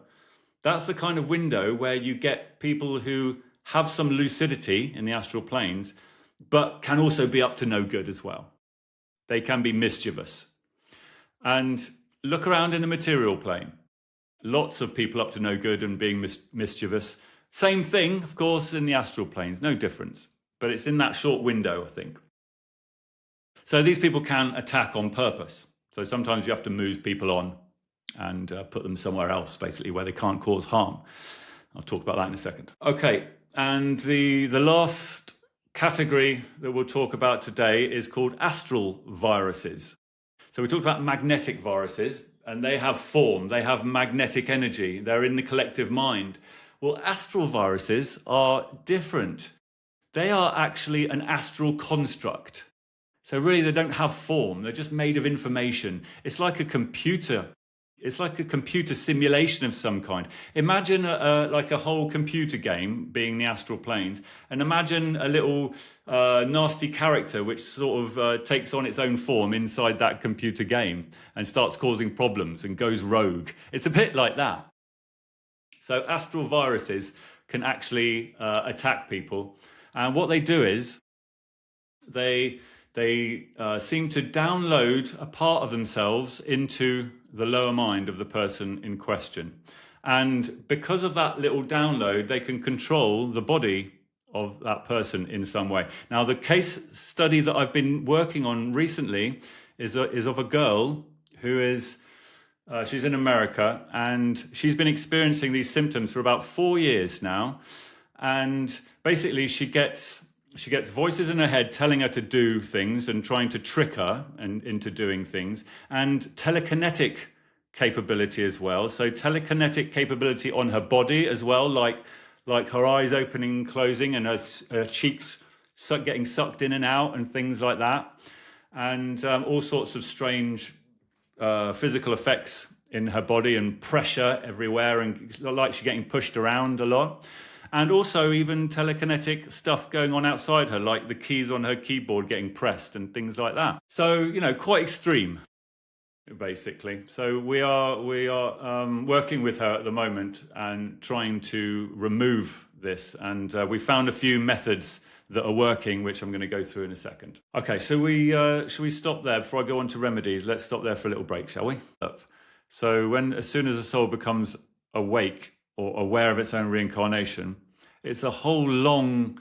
That's the kind of window where you get people who have some lucidity in the astral planes, but can also be up to no good as well. They can be mischievous. And look around in the material plane. Lots of people up to no good and being mischievous. Same thing, of course, in the astral planes, no difference. But it's in that short window, I think. So these people can attack on purpose. So sometimes you have to move people on and put them somewhere else, basically, where they can't cause harm. I'll talk about that in a second. Okay, and the last category that we'll talk about today is called astral viruses. So we talked about magnetic viruses, and they have form, they have magnetic energy, they're in the collective mind. Well, astral viruses are different. They are actually an astral construct. So really they don't have form, they're just made of information. It's like a computer. It's like a computer simulation of some kind. Imagine like a whole computer game being the astral planes, and imagine a little nasty character which sort of takes on its own form inside that computer game and starts causing problems and goes rogue. It's a bit like that. So astral viruses can actually attack people. And what they do is they they seem to download a part of themselves into the lower mind of the person in question. And because of that little download, they can control the body of that person in some way. Now, the case study that I've been working on recently is of a girl who is, she's in America, and she's been experiencing these symptoms for about 4 years now. And basically she gets voices in her head telling her to do things and trying to trick her into doing things, and telekinetic capability as well. So telekinetic capability on her body as well, like her eyes opening and closing, and her cheeks getting sucked in and out and things like that, and all sorts of strange physical effects in her body, and pressure everywhere, and like she's getting pushed around a lot. And also even telekinetic stuff going on outside her, like the keys on her keyboard getting pressed and things like that. So, quite extreme, basically. So we are working with her at the moment and trying to remove this. And we found a few methods that are working, which I'm going to go through in a second. Okay, so shall we stop there before I go on to remedies? Let's stop there for a little break, shall we? So as soon as a soul becomes awake or aware of its own reincarnation, it's a whole long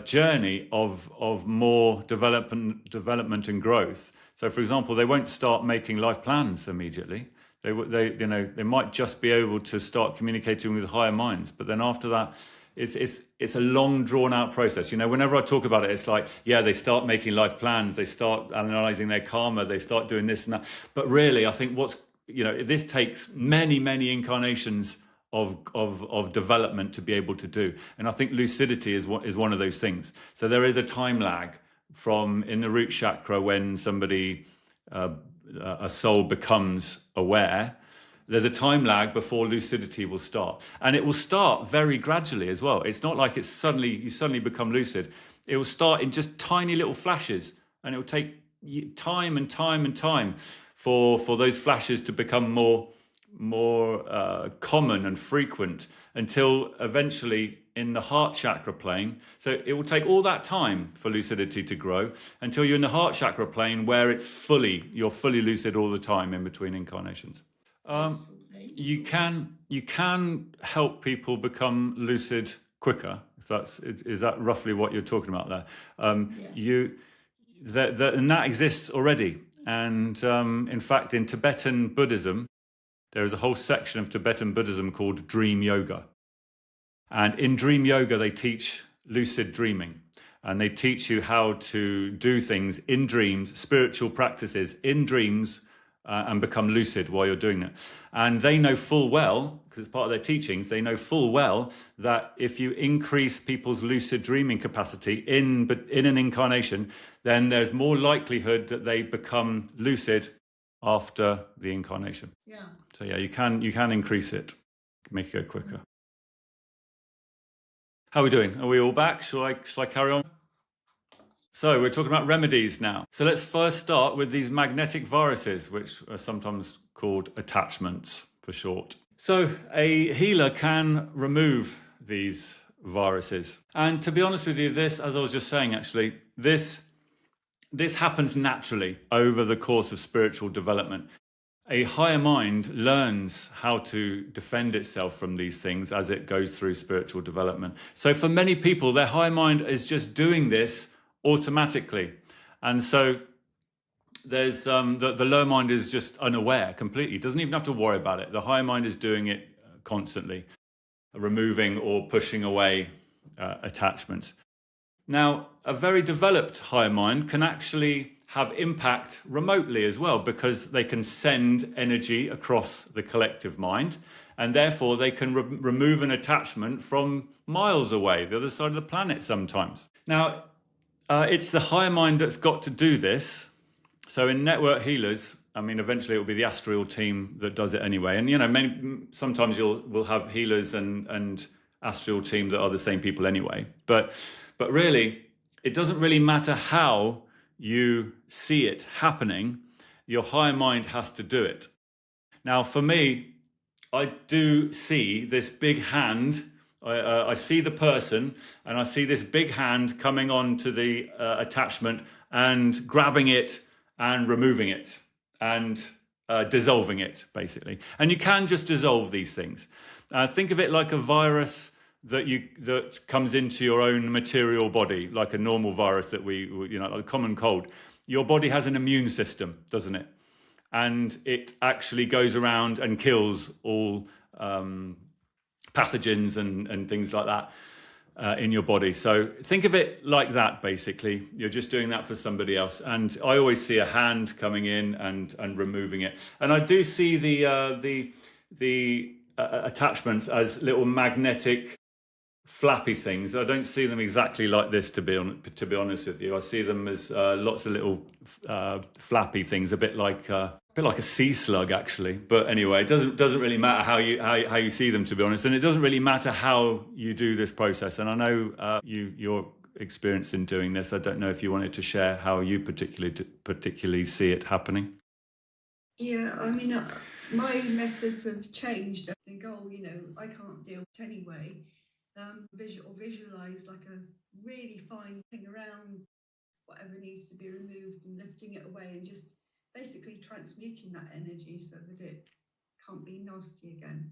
journey of more development and growth. So, for example, they won't start making life plans immediately. They might just be able to start communicating with higher minds, but then after that, it's a long drawn out process. Whenever I talk about it, it's like, yeah, they start making life plans, they start analyzing their karma, they start doing this and that. But really, I think this takes many, many incarnations of development to be able to do. And I think lucidity is one of those things. So there is a time lag from in the root chakra when somebody, a soul becomes aware. There's a time lag before lucidity will start. And it will start very gradually as well. It's not like you suddenly become lucid. It will start in just tiny little flashes, and it will take time and time and time for those flashes to become more common and frequent, until eventually in the heart chakra plane. So it will take all that time for lucidity to grow until you're in the heart chakra plane, where you're fully lucid all the time in between incarnations. You can help people become lucid quicker. Is that roughly what you're talking about there? And that exists already. And in fact, in Tibetan Buddhism, there is a whole section of Tibetan Buddhism called Dream Yoga. And in Dream Yoga, they teach lucid dreaming. And they teach you how to do things in dreams, spiritual practices in dreams, and become lucid while you're doing it. And they know full well, because it's part of their teachings, they know full well that if you increase people's lucid dreaming capacity in an incarnation, then there's more likelihood that they become lucid after the incarnation. Yeah. So yeah, you can increase it, make it go quicker. How are we doing? Are we all back? Shall I carry on? So we're talking about remedies now. So let's first start with these magnetic viruses, which are sometimes called attachments for short. So a healer can remove these viruses. And to be honest with you, this, as I was just saying, actually, this happens naturally over the course of spiritual development. A higher mind learns how to defend itself from these things as it goes through spiritual development. So for many people, their higher mind is just doing this automatically. And so there's the lower mind is just unaware completely, doesn't even have to worry about it. The higher mind is doing it constantly, removing or pushing away attachments. Now, a very developed higher mind can actually have impact remotely as well, because they can send energy across the collective mind, and therefore they can remove an attachment from miles away, the other side of the planet sometimes. Now, it's the higher mind that's got to do this. So in network healers, eventually it will be the Astral team that does it anyway. And sometimes we'll have healers and Astral team that are the same people anyway. But really, it doesn't really matter how you see it happening. Your higher mind has to do it. Now, for me, I do see this big hand I see the person, and I see this big hand coming on to the attachment and grabbing it and removing it and dissolving it, basically. And you can just dissolve these things. Think of it like a virus that comes into your own material body, like a normal virus that like a common cold. Your body has an immune system, doesn't it? And it actually goes around and kills all pathogens and things like that in your body. So think of it like that, basically. You're just doing that for somebody else. And I always see a hand coming in and removing it. And I do see the attachments as little magnetic flappy things. I don't see them exactly like this, to be honest with you. I see them as lots of little flappy things, a bit like a sea slug, actually. But anyway, it doesn't really matter how you see them, to be honest, and it doesn't really matter how you do this process. And I know you're experienced in doing this. I don't know if you wanted to share how you particularly see it happening. Yeah, I mean, my methods have changed. I think, I can't deal with it anyway. Visualize like a really fine thing around whatever needs to be removed and lifting it away and just basically transmuting that energy so that it can't be nasty again.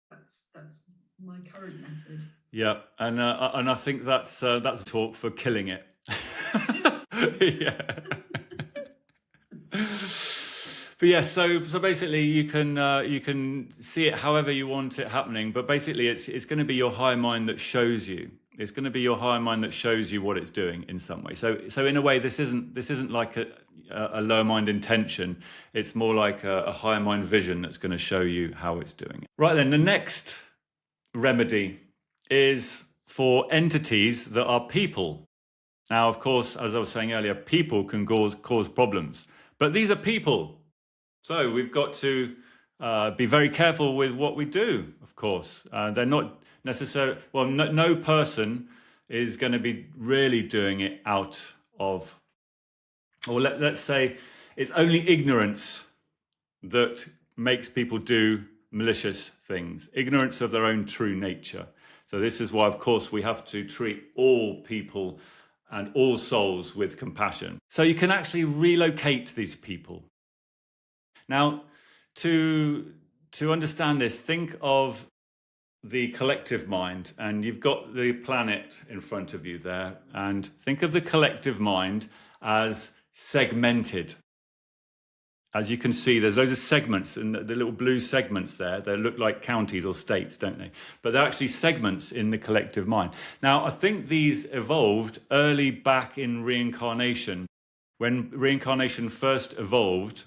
That's my current method. Yeah, and I think that's talk for killing it. Yeah. But yes, so basically you can see it however you want it happening, but basically it's going to be your higher mind that shows you. It's going to be your higher mind that shows you what it's doing in some way. So in a way, this isn't like a lower mind intention. It's more like a higher mind vision that's going to show you how it's doing it. Right then, the next remedy is for entities that are people. Now, of course, as I was saying earlier, people can cause problems, but these are people. So we've got to be very careful with what we do, of course. They're not necessarily, well, no person is going to be really doing it out of, or let's say it's only ignorance that makes people do malicious things, ignorance of their own true nature. So this is why, of course, we have to treat all people and all souls with compassion. So you can actually relocate these people. Now, to understand this, think of the collective mind, and you've got the planet in front of you there, and think of the collective mind as segmented. As you can see, there's loads of segments, and the little blue segments there, they look like counties or states, don't they? But they're actually segments in the collective mind. Now, I think these evolved early back in reincarnation. When reincarnation first evolved,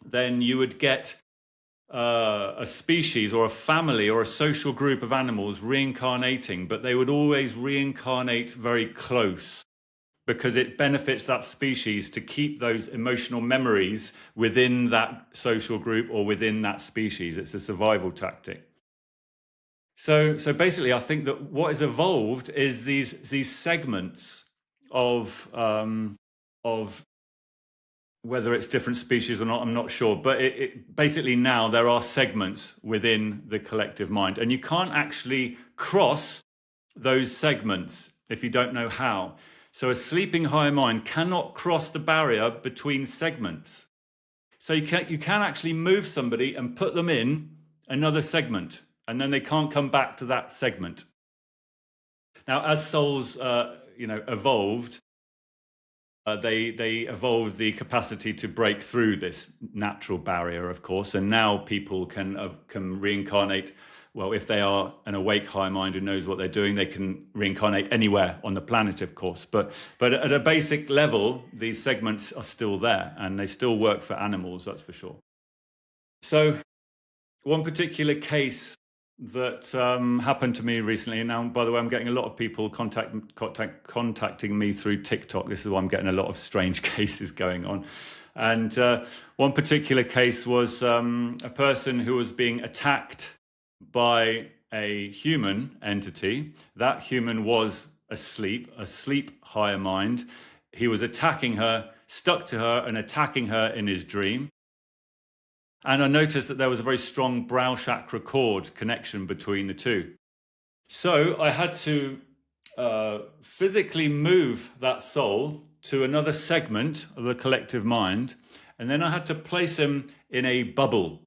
then you would get a species or a family or a social group of animals reincarnating, but they would always reincarnate very close because it benefits that species to keep those emotional memories within that social group or within that species. It's a survival tactic. So basically, I think that what has evolved is these segments of whether it's different species or not, I'm not sure. But it basically now there are segments within the collective mind. And you can't actually cross those segments if you don't know how. So a sleeping higher mind cannot cross the barrier between segments. So you can actually move somebody and put them in another segment. And then they can't come back to that segment. Now, as souls evolved, they evolved the capacity to break through this natural barrier, of course, and now people can reincarnate. Well, if they are an awake higher mind who knows what they're doing, they can reincarnate anywhere on the planet, of course. But at a basic level, these segments are still there, and they still work for animals, that's for sure. So, one particular case that happened to me recently. Now, by the way, I'm getting a lot of people contacting me through TikTok. This is why I'm getting a lot of strange cases going on. And one particular case was a person who was being attacked by a human entity. That human was a sleep higher mind. He was attacking her, stuck to her and attacking her in his dream. And I noticed that there was a very strong brow chakra cord connection between the two. So I had to physically move that soul to another segment of the collective mind, and then I had to place him in a bubble,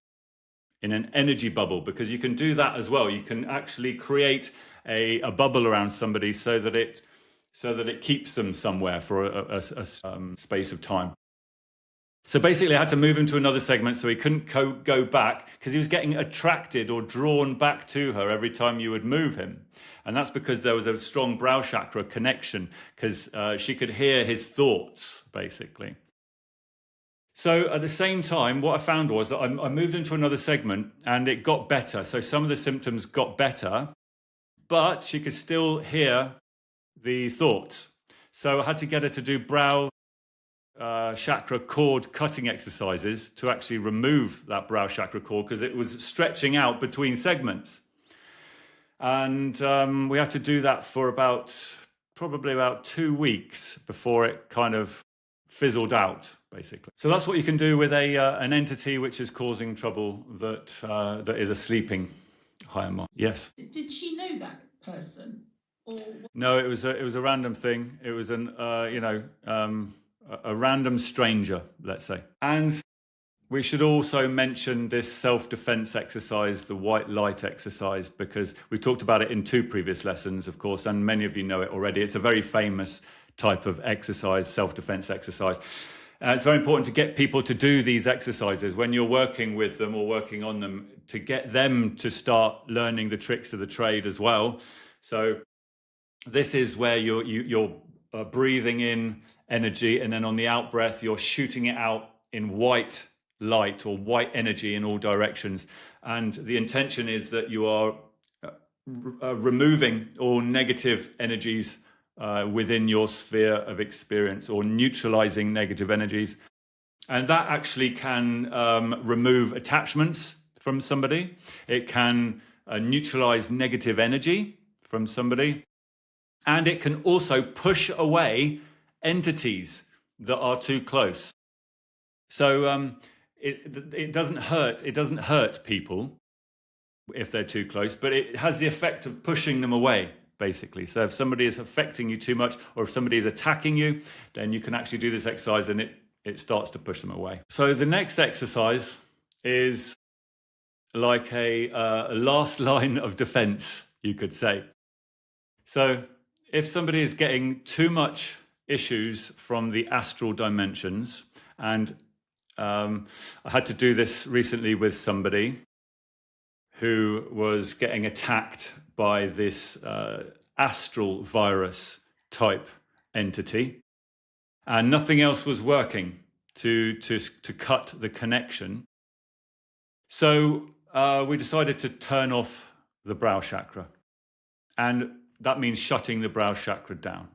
in an energy bubble, because you can do that as well. You can actually create a bubble around somebody so that it keeps them somewhere for a space of time. So basically, I had to move him to another segment so he couldn't go back, because he was getting attracted or drawn back to her every time you would move him. And that's because there was a strong brow chakra connection, because she could hear his thoughts, basically. So at the same time, what I found was that I moved into another segment and it got better. So some of the symptoms got better, but she could still hear the thoughts. So I had to get her to do brow chakra cord cutting exercises to actually remove that brow chakra cord, because it was stretching out between segments. And we had to do that for probably about 2 weeks before it kind of fizzled out, basically. So that's what you can do with an entity which is causing trouble that is a sleeping higher mind. Yes. Did she know that person? Or No, it was a random thing. It was a random stranger, let's say. And we should also mention this self-defense exercise, the white light exercise, because we talked about it in 2 previous lessons, of course, and many of you know it already. It's a very famous type of exercise, self-defense exercise. It's very important to get people to do these exercises when you're working with them or working on them, to get them to start learning the tricks of the trade as well. So this is where you're breathing in energy, and then on the out breath, you're shooting it out in white light or white energy in all directions. And the intention is that you are removing all negative energies within your sphere of experience, or neutralizing negative energies. And that actually can remove attachments from somebody. It can neutralize negative energy from somebody. And it can also push away entities that are too close. So it doesn't hurt. It doesn't hurt people if they're too close, but it has the effect of pushing them away, basically. So if somebody is affecting you too much, or if somebody is attacking you, then you can actually do this exercise and it starts to push them away. So the next exercise is like a last line of defense, you could say. So if somebody is getting too much issues from the astral dimensions, and I had to do this recently with somebody who was getting attacked by this astral virus type entity, and nothing else was working to cut the connection. So we decided to turn off the brow chakra, and that means shutting the brow chakra down.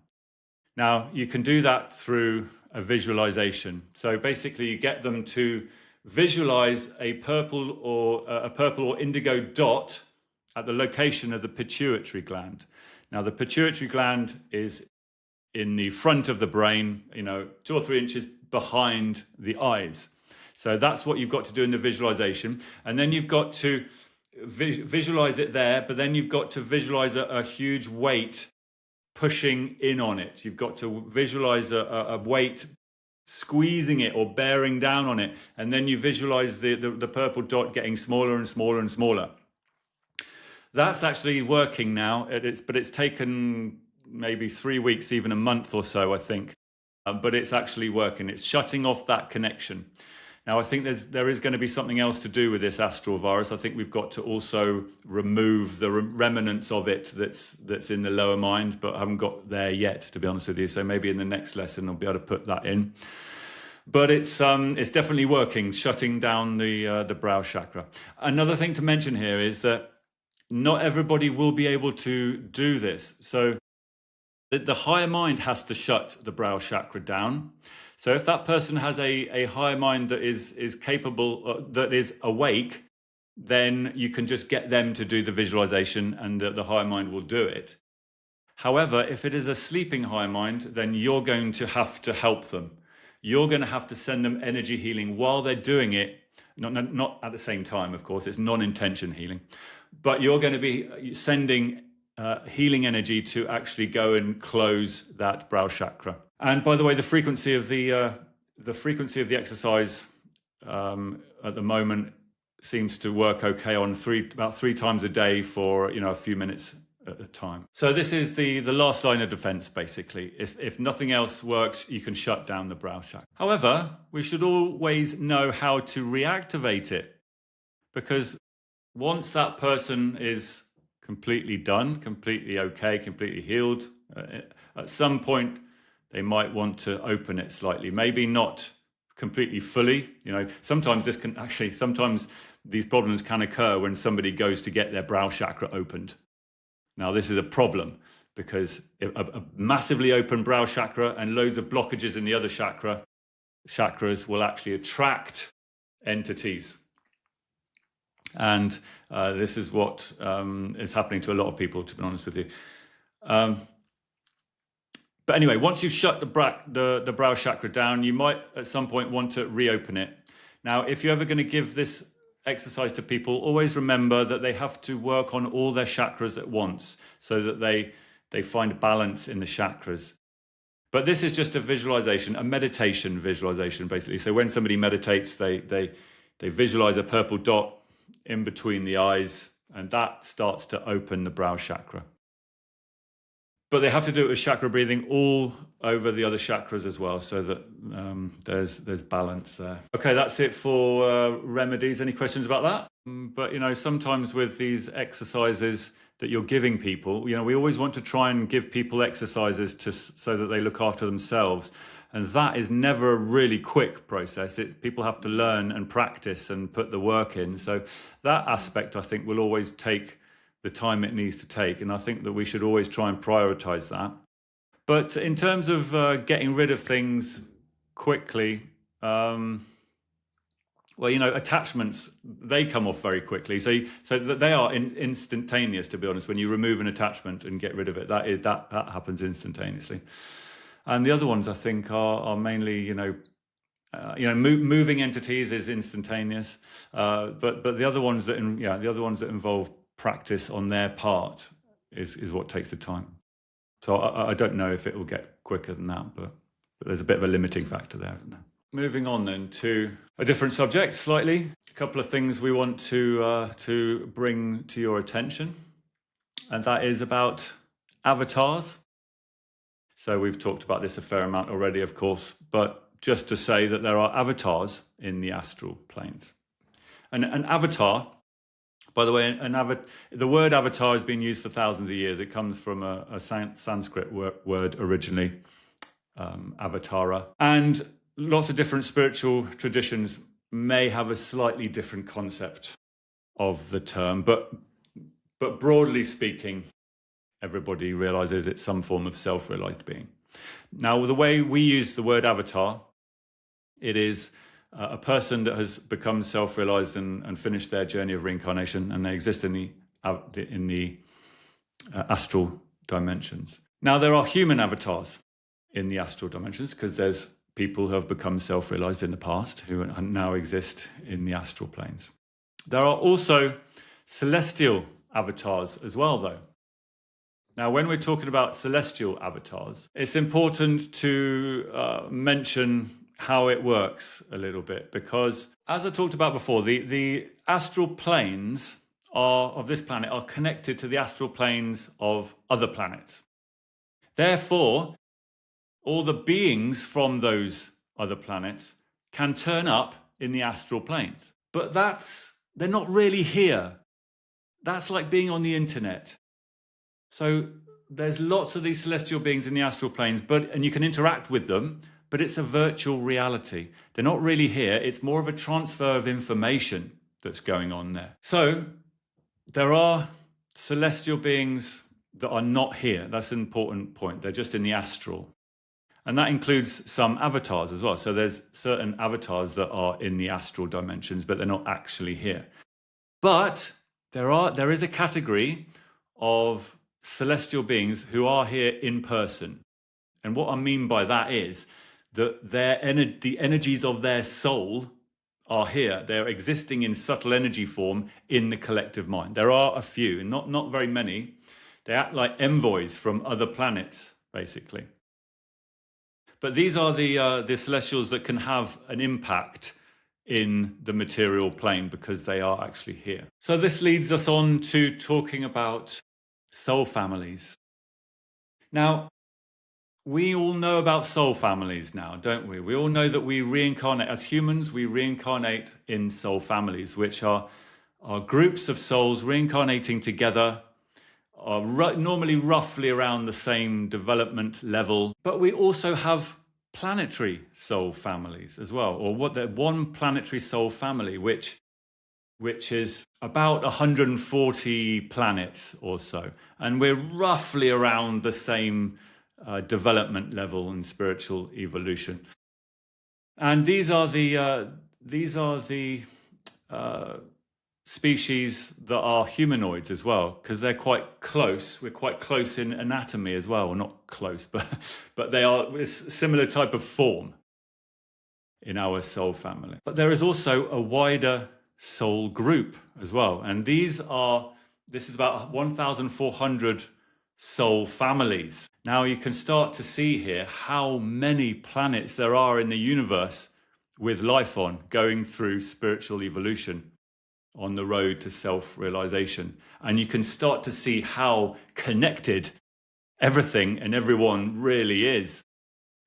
Now, you can do that through a visualization. So basically, you get them to visualize a purple or indigo dot at the location of the pituitary gland. Now, the pituitary gland is in the front of the brain, 2 or 3 inches behind the eyes. So that's what you've got to do in the visualization. And then you've got to visualize it there, but then you've got to visualize a huge weight pushing in on it. You've got to visualize a weight squeezing it or bearing down on it, and then you visualize the purple dot getting smaller and smaller and smaller. That's actually working now. But it's taken maybe 3 weeks, even a month or so, I think. But it's actually working. It's shutting off that connection. Now, I think there is going to be something else to do with this astral virus. I think we've got to also remove the remnants of it that's in the lower mind, but I haven't got there yet, to be honest with you. So maybe in the next lesson I'll be able to put that in. But it's definitely working, shutting down the brow chakra. Another thing to mention here is that not everybody will be able to do this. So the higher mind has to shut the brow chakra down. So if that person has a higher mind that is capable, that is awake, then you can just get them to do the visualization, and the higher mind will do it. However, if it is a sleeping higher mind, then you're going to have to help them. You're going to have to send them energy healing while they're doing it. Not at the same time, of course. It's non-intention healing. But you're going to be sending healing energy to actually go and close that brow chakra. And by the way, the frequency of the exercise at the moment seems to work okay on about three times a day for a few minutes at a time. So this is the last line of defense, basically. If nothing else works, you can shut down the brow chakra. However, we should always know how to reactivate it, because once that person is completely done, completely okay, completely healed, at some point they might want to open it slightly, maybe not completely fully. Sometimes these problems can occur when somebody goes to get their brow chakra opened. Now, this is a problem because a massively open brow chakra and loads of blockages in the other chakras will actually attract entities. And this is what is happening to a lot of people, to be honest with you. But anyway, once you've shut the brow chakra down, you might at some point want to reopen it. Now, if you're ever going to give this exercise to people, always remember that they have to work on all their chakras at once so that they find balance in the chakras. But this is just a visualization, a meditation visualization, basically. So when somebody meditates, they visualize a purple dot in between the eyes, and that starts to open the brow chakra. But they have to do it with chakra breathing all over the other chakras as well, so that there's balance there. Okay, that's it for remedies. Any questions about that? But sometimes with these exercises that you're giving people, we always want to try and give people exercises so that they look after themselves. And that is never a really quick process. People have to learn and practice and put the work in. So that aspect, I think, will always take the time it needs to take. And I think that we should always try and prioritize that. But in terms of getting rid of things quickly, attachments, they come off very quickly. So they are instantaneous, to be honest. When you remove an attachment and get rid of it, that happens instantaneously. And the other ones, I think, are mainly, moving entities is instantaneous. But the other ones that involve practice on their part is what takes the time. So I don't know if it will get quicker than that, but there's a bit of a limiting factor there, isn't there? Moving on then to a different subject slightly. A couple of things we want to bring to your attention, and that is about avatars. So we've talked about this a fair amount already, of course, but just to say that there are avatars in the astral planes. And an avatar, by the way, the word avatar has been used for thousands of years. It comes from a Sanskrit word originally, avatara. And lots of different spiritual traditions may have a slightly different concept of the term, but broadly speaking, everybody realizes it's some form of self-realized being. Now, the way we use the word avatar, it is a person that has become self-realized and finished their journey of reincarnation, and they exist in the astral dimensions. Now, there are human avatars in the astral dimensions because there's people who have become self-realized in the past who now exist in the astral planes. There are also celestial avatars as well, though. Now, when we're talking about celestial avatars, it's important to mention how it works a little bit, because as I talked about before, the astral planes of this planet are connected to the astral planes of other planets. Therefore, all the beings from those other planets can turn up in the astral planes. But they're not really here. That's like being on the internet. So there's lots of these celestial beings in the astral planes, and you can interact with them, but it's a virtual reality. They're not really here. It's more of a transfer of information that's going on there. So there are celestial beings that are not here. That's an important point. They're just in the astral. And that includes some avatars as well. So there's certain avatars that are in the astral dimensions, but they're not actually here. But there is a category of celestial beings who are here in person. And what I mean by that is that the energies of their soul are here. They're existing in subtle energy form in the collective mind. There are a few, not very many. They act like envoys from other planets, basically. But these are the celestials that can have an impact in the material plane because they are actually here. So this leads us on to talking about soul families. Now, we all know about soul families now, don't we? We all know that we reincarnate, as humans, we reincarnate in soul families, which are groups of souls reincarnating together, are normally roughly around the same development level. But we also have planetary soul families as well, or one planetary soul family, which is about 140 planets or so. And we're roughly around the same development level in spiritual evolution. And these are the species that are humanoids as well, because they're quite close. We're quite close in anatomy as well. Well, not close, but they are a similar type of form in our soul family. But there is also a wider soul group as well. And this is about 1,400 soul families. Now you can start to see here how many planets there are in the universe with life on, going through spiritual evolution on the road to self-realization. And you can start to see how connected everything and everyone really is.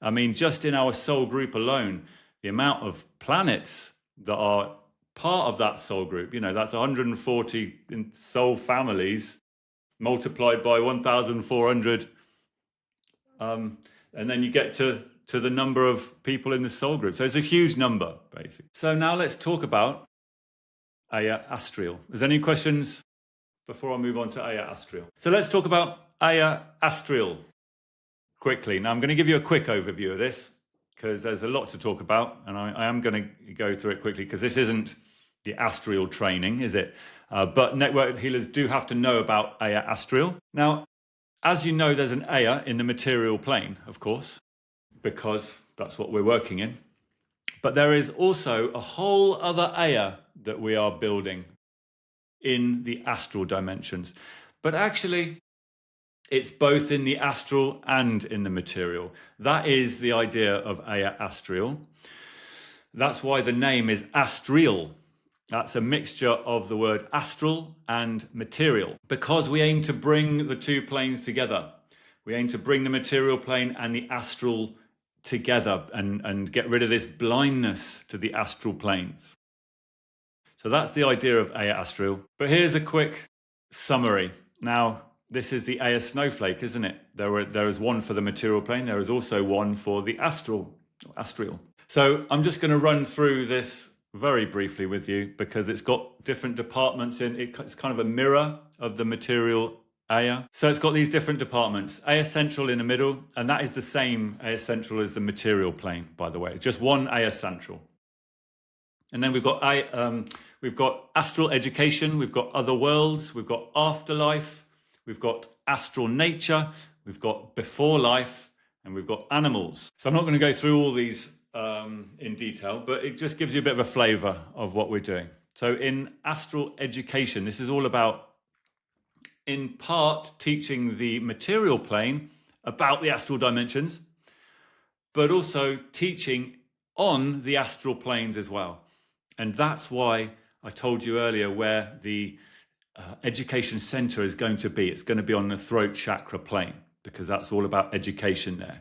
I mean, just in our soul group alone, the amount of planets that are part of that soul group, that's 140 in soul families multiplied by 1,400. And then you get to the number of people in the soul group. So it's a huge number, basically. So now let's talk about Aya Astral. Is there any questions before I move on to Aya Astral? So let's talk about Aya Astral quickly. Now I'm going to give you a quick overview of this because there's a lot to talk about, and I am going to go through it quickly because this isn't the Astral training, is it? But network healers do have to know about Aya Astral. Now, as you know, there's an Aya in the material plane, of course, because that's what we're working in. But there is also a whole other Aya that we are building in the astral dimensions. But actually, it's both in the astral and in the material. That is the idea of Aya Astral. That's why the name is Astral. That's a mixture of the word astral and material, because we aim to bring the two planes together. We aim to bring the material plane and the astral together and get rid of this blindness to the astral planes. So that's the idea of Aya Astral. But here's a quick summary. Now, this is the Aya snowflake, isn't it? There is one for the material plane. There is also one for the astral. So I'm just going to run through this very briefly with you because it's got different departments in it. It's kind of a mirror of the material Aya. So it's got these different departments. Aya Central in the middle, and that is the same Aya Central as the material plane, by the way. Just one Aya Central. And then we've got astral education, we've got other worlds, we've got afterlife, we've got astral nature, we've got before life, and we've got animals. So I'm not going to go through all these in detail, but it just gives you a bit of a flavor of what we're doing. So in astral education, this is all about, in part, teaching the material plane about the astral dimensions, but also teaching on the astral planes as well. And that's why I told you earlier where the education center is going to be. It's going to be on the throat chakra plane, because that's all about education there.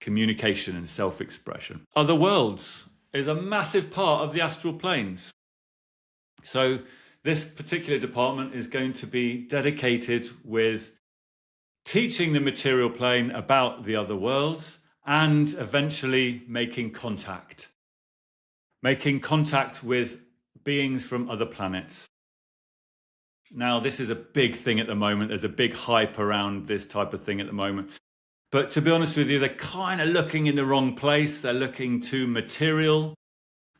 Communication and self-expression. Other worlds is a massive part of the astral planes. So this particular department is going to be dedicated with teaching the material plane about the other worlds and eventually making contact with beings from other planets. Now, this is a big thing at the moment. There's a big hype around this type of thing at the moment. But to be honest with you, they're kind of looking in the wrong place. They're looking too material,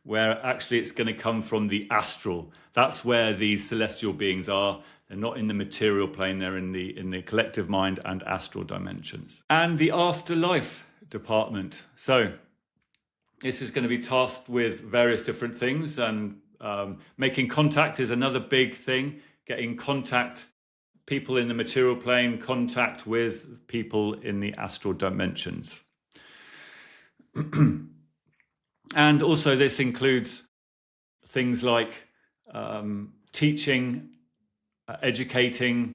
where actually it's going to come from the astral. That's where these celestial beings are. They're not in the material plane. They're in the collective mind and astral dimensions. And the afterlife department. So this is going to be tasked with various different things, and making contact is another big thing. Getting contact people in the material plane, contact with people in the astral dimensions. And also this includes things like teaching, educating,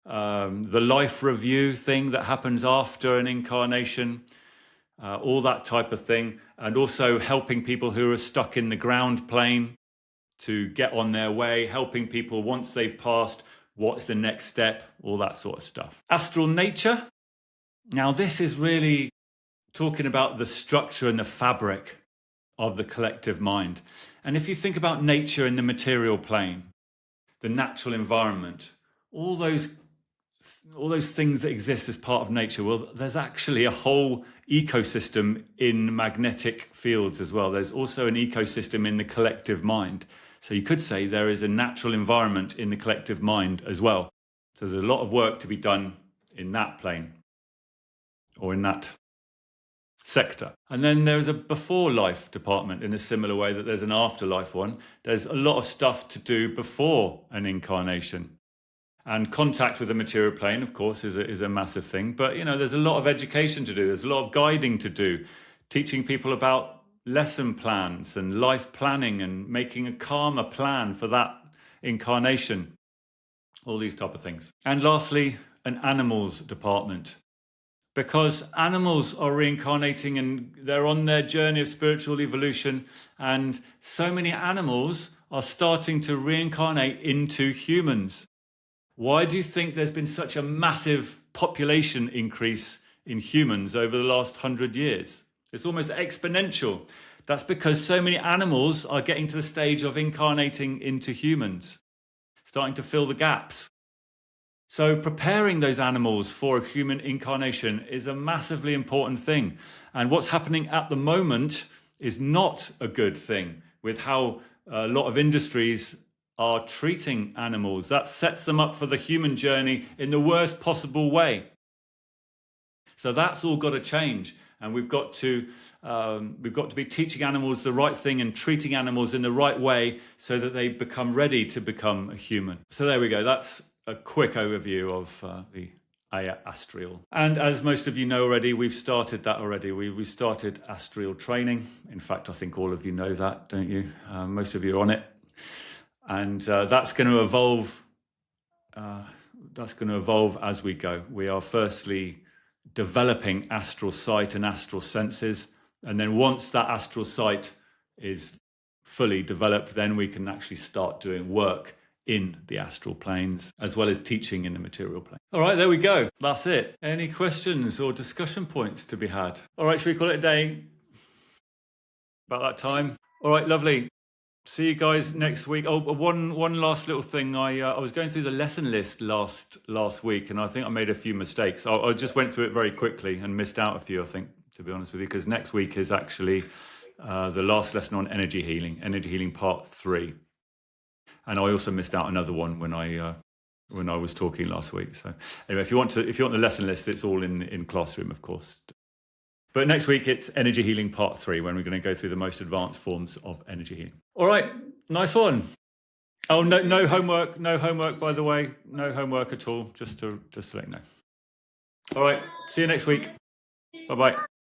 the life review thing that happens after an incarnation, all that type of thing, and also helping people who are stuck in the ground plane to get on their way, helping people once they've passed, what's the next step, all that sort of stuff. Astral nature. Now this is really talking about the structure and the fabric of the collective mind. And if you think about nature in the material plane, the natural environment, all those things that exist as part of nature, well, there's actually a whole ecosystem in magnetic fields as well. There's also an ecosystem in the collective mind. So you could say there is a natural environment in the collective mind as well. So there's a lot of work to be done in that plane or in that sector. And then there's a before life department in a similar way that there's an afterlife one. There's a lot of stuff to do before an incarnation. And contact with the material plane, of course, is a massive thing. But, you know, there's a lot of education to do. There's a lot of guiding to do, teaching people about lesson plans and life planning and making a karma plan for that incarnation, all these type of things. And lastly, an animals department. Because animals are reincarnating and they're on their journey of spiritual evolution, and so many animals are starting to reincarnate into humans. Why do you think there's been such a massive population increase in humans over the last 100 years? It's almost exponential. That's because so many animals are getting to the stage of incarnating into humans, starting to fill the gaps. So preparing those animals for a human incarnation is a massively important thing. And what's happening at the moment is not a good thing with how a lot of industries are treating animals. That sets them up for the human journey in the worst possible way. So that's all got to change. And we've got to be teaching animals the right thing and treating animals in the right way so that they become ready to become a human. So there we go. That's a quick overview of the Astral. And as most of you know already, we've started that already. We started Astral training. In fact, I think all of you know that, don't you? Most of you are on it. And that's going to evolve. That's going to evolve as we go. We are firstly developing astral sight and astral senses. And then once that astral sight is fully developed, then we can actually start doing work in the astral planes, as well as teaching in the material plane. All right, there we go. That's it. Any questions or discussion points to be had? All right, should we call it a day? About that time? All right, lovely. See you guys next week. Oh, one last little thing. I was going through the lesson list last week, and I think I made a few mistakes. I just went through it very quickly and missed out a few, I think, to be honest with you, because next week is actually the last lesson on energy healing part 3. And I also missed out another one when I was talking last week. So anyway, if you want the lesson list, it's all in Classroom, of course. But next week it's energy healing part 3, when we're going to go through the most advanced forms of energy healing. All right, nice one. Oh, no homework, by the way, no homework at all. Just to let you know. All right, see you next week. Bye bye.